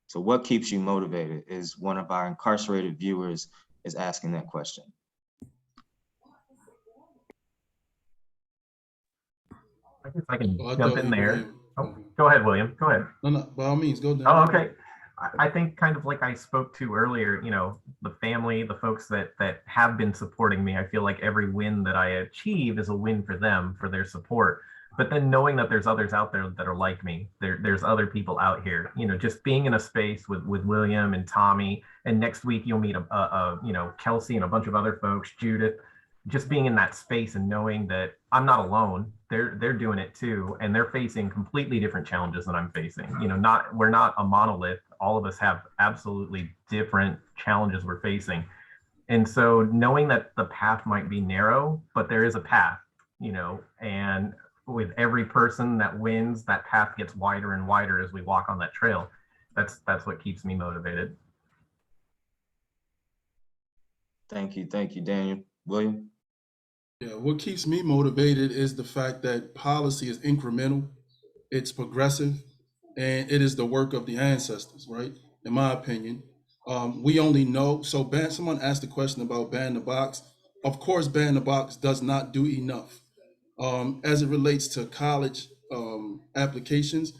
So what keeps you motivated is one of our incarcerated viewers is asking that question. I guess I can jump in there. Oh, go ahead, William. Go ahead. No, by all means, go down. Oh, okay. I think kind of like I spoke to earlier, the family, the folks that have been supporting me, I feel like every win that I achieve is a win for them, for their support. But then knowing that there's others out there that are like me, there's other people out here, just being in a space with William and Tommy, and next week you'll meet Kelsey and a bunch of other folks, Judith, just being in that space and knowing that I'm not alone. They're doing it too, and they're facing completely different challenges than I'm facing. We're not a monolith. All of us have absolutely different challenges we're facing. And so knowing that the path might be narrow, but there is a path, and with every person that wins, that path gets wider and wider as we walk on that trail. That's what keeps me motivated. Thank you, Daniel. William? Yeah, what keeps me motivated is the fact that policy is incremental, it's progressive, and it is the work of the ancestors, right? In my opinion, we only know, so someone asked the question about ban the box. Of course, ban the box does not do enough. As it relates to college applications,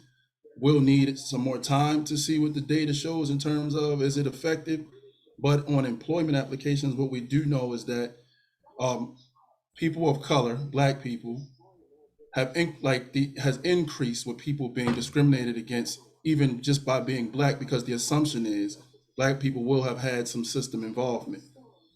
we'll need some more time to see what the data shows in terms of, is it effective? But on employment applications, what we do know is that people of color, Black people, has increased with people being discriminated against, even just by being Black, because the assumption is Black people will have had some system involvement.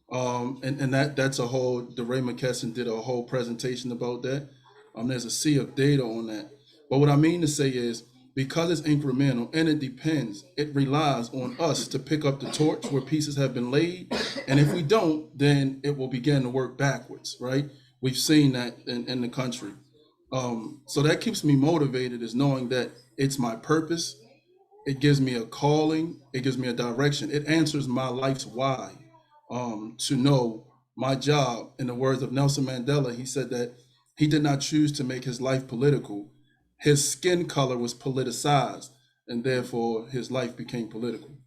And that's a whole, DeRay McKesson did a whole presentation about that. There's a sea of data on that. But what I mean to say is, because it's incremental and it depends, it relies on us to pick up the torch where pieces have been laid. And if we don't, then it will begin to work backwards, right? We've seen that in the country. So that keeps me motivated, is knowing that it's my purpose. It gives me a calling. It gives me a direction. It answers my life's why. To know my job. In the words of Nelson Mandela, he said that he did not choose to make his life political. His skin color was politicized, and therefore his life became political.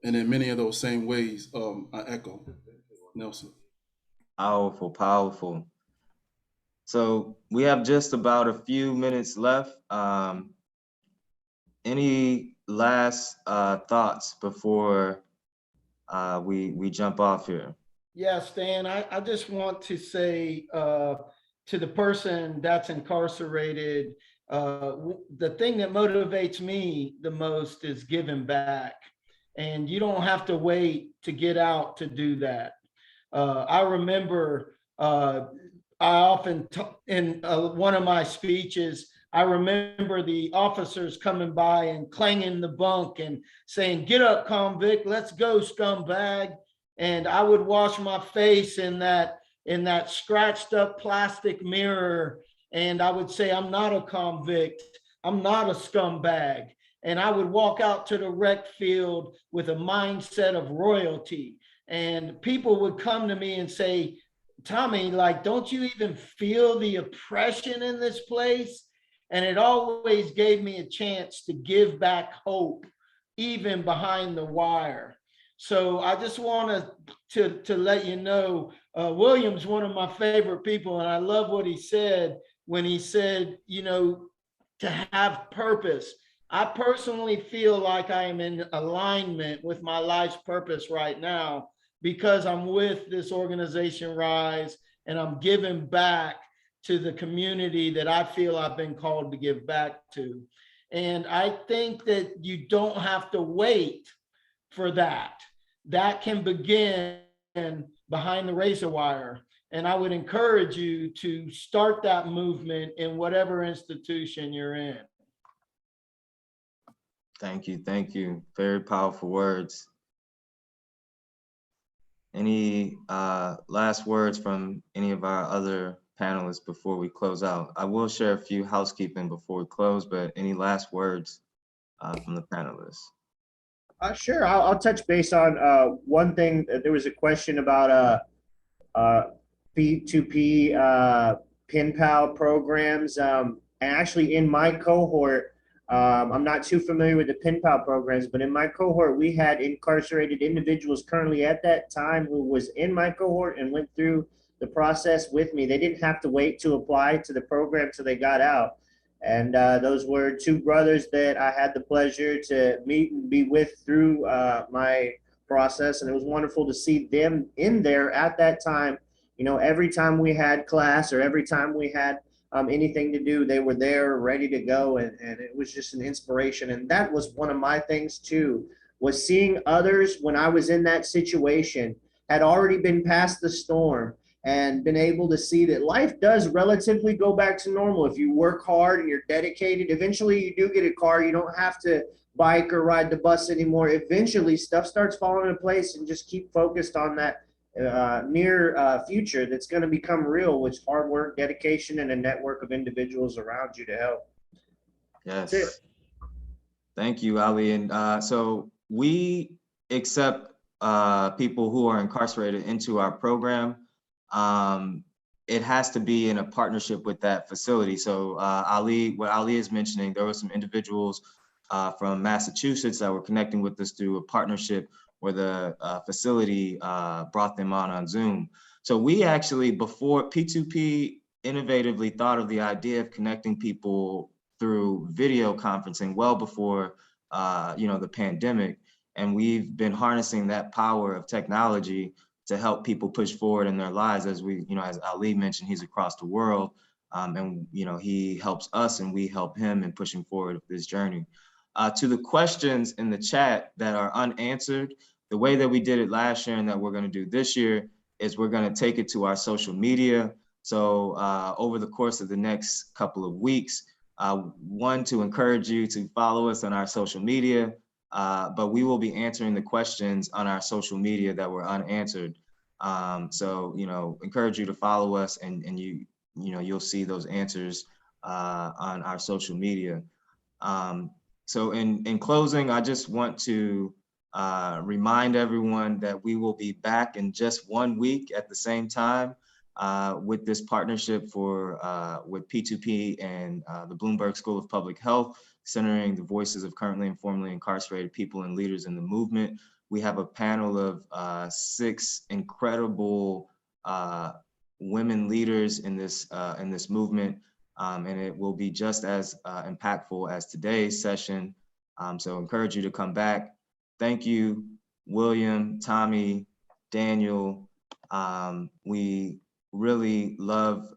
And in many of those same ways, I echo Nelson. Powerful, powerful. So we have just about a few minutes left. Any last thoughts before we jump off here? Yes, Stan, I just want to say to the person that's incarcerated, the thing that motivates me the most is giving back. And you don't have to wait to get out to do that. I remember I often, in one of my speeches, I remember the officers coming by and clanging the bunk and saying, "Get up, convict, let's go, scumbag." And I would wash my face in that scratched up plastic mirror, and I would say, "I'm not a convict, I'm not a scumbag." And I would walk out to the rec field with a mindset of royalty. And people would come to me and say, "Tommy, like, don't you even feel the oppression in this place?" And it always gave me a chance to give back hope, even behind the wire. So I just want to let you know, William's one of my favorite people, and I love what he said when he said, you know, to have purpose. I personally feel like I am in alignment with my life's purpose right now, because I'm with this organization, Rise, and I'm giving back to the community that I feel I've been called to give back to. And I think that you don't have to wait for that. That can begin behind the razor wire. And I would encourage you to start that movement in whatever institution you're in. Thank you, thank you. Very powerful words. Any last words from any of our other panelists before we close out? I will share a few housekeeping before we close, but any last words from the panelists? Sure, I'll touch base on one thing. There was a question about P2P pen pal programs. And actually in my cohort, I'm not too familiar with the pen pal programs, but in my cohort, we had incarcerated individuals currently at that time who was in my cohort and went through the process with me. They didn't have to wait to apply to the program till they got out. And those were two brothers that I had the pleasure to meet and be with through my process. And it was wonderful to see them in there at that time. You know, every time we had class or every time we had anything to do, they were there ready to go. And it was just an inspiration. And that was one of my things too, was seeing others when I was in that situation had already been past the storm and been able to see that life does relatively go back to normal. If you work hard and you're dedicated, eventually you do get a car. You don't have to bike or ride the bus anymore. Eventually stuff starts falling into place, and just keep focused on that near future that's going to become real with hard work, dedication, and a network of individuals around you to help. That's it. Yes. Thank you, Ali. And so we accept people who are incarcerated into our program. It has to be in a partnership with that facility. So what Ali is mentioning, there were some individuals from Massachusetts that were connecting with us through a partnership where the facility brought them on Zoom. So we actually, before P2P innovatively thought of the idea of connecting people through video conferencing well before the pandemic, and we've been harnessing that power of technology to help people push forward in their lives. As as Ali mentioned, he's across the world, and he helps us and we help him in pushing forward this journey. To the questions in the chat that are unanswered, the way that we did it last year and that we're going to do this year is we're going to take it to our social media. So over the course of the next couple of weeks, one, to encourage you to follow us on our social media, but we will be answering the questions on our social media that were unanswered. So, encourage you to follow us and you'll see those answers on our social media. So in closing, I just want to remind everyone that we will be back in just 1 week at the same time with this partnership with P2P and the Bloomberg School of Public Health, centering the voices of currently and formerly incarcerated people and leaders in the movement. We have a panel of 6 incredible women leaders in this movement, and it will be just as impactful as today's session. So encourage you to come back. Thank you, William, Tommy, Daniel. We really love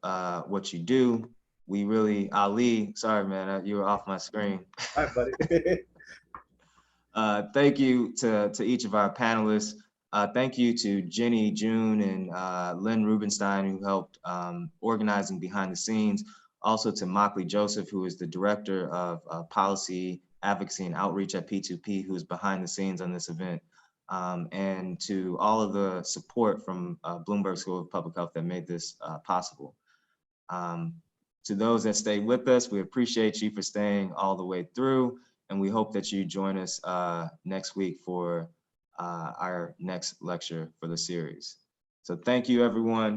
what you do. Ali, sorry, man, you were off my screen. All right, buddy. Thank you to each of our panelists. Thank you to Jenny, June, and Lynn Rubenstein, who helped organizing behind the scenes. Also to Mockley Joseph, who is the Director of Policy, Advocacy, and Outreach at P2P, who is behind the scenes on this event. And to all of the support from Bloomberg School of Public Health that made this possible. To those that stayed with us, we appreciate you for staying all the way through, and we hope that you join us next week for our next lecture for the series. So thank you, everyone.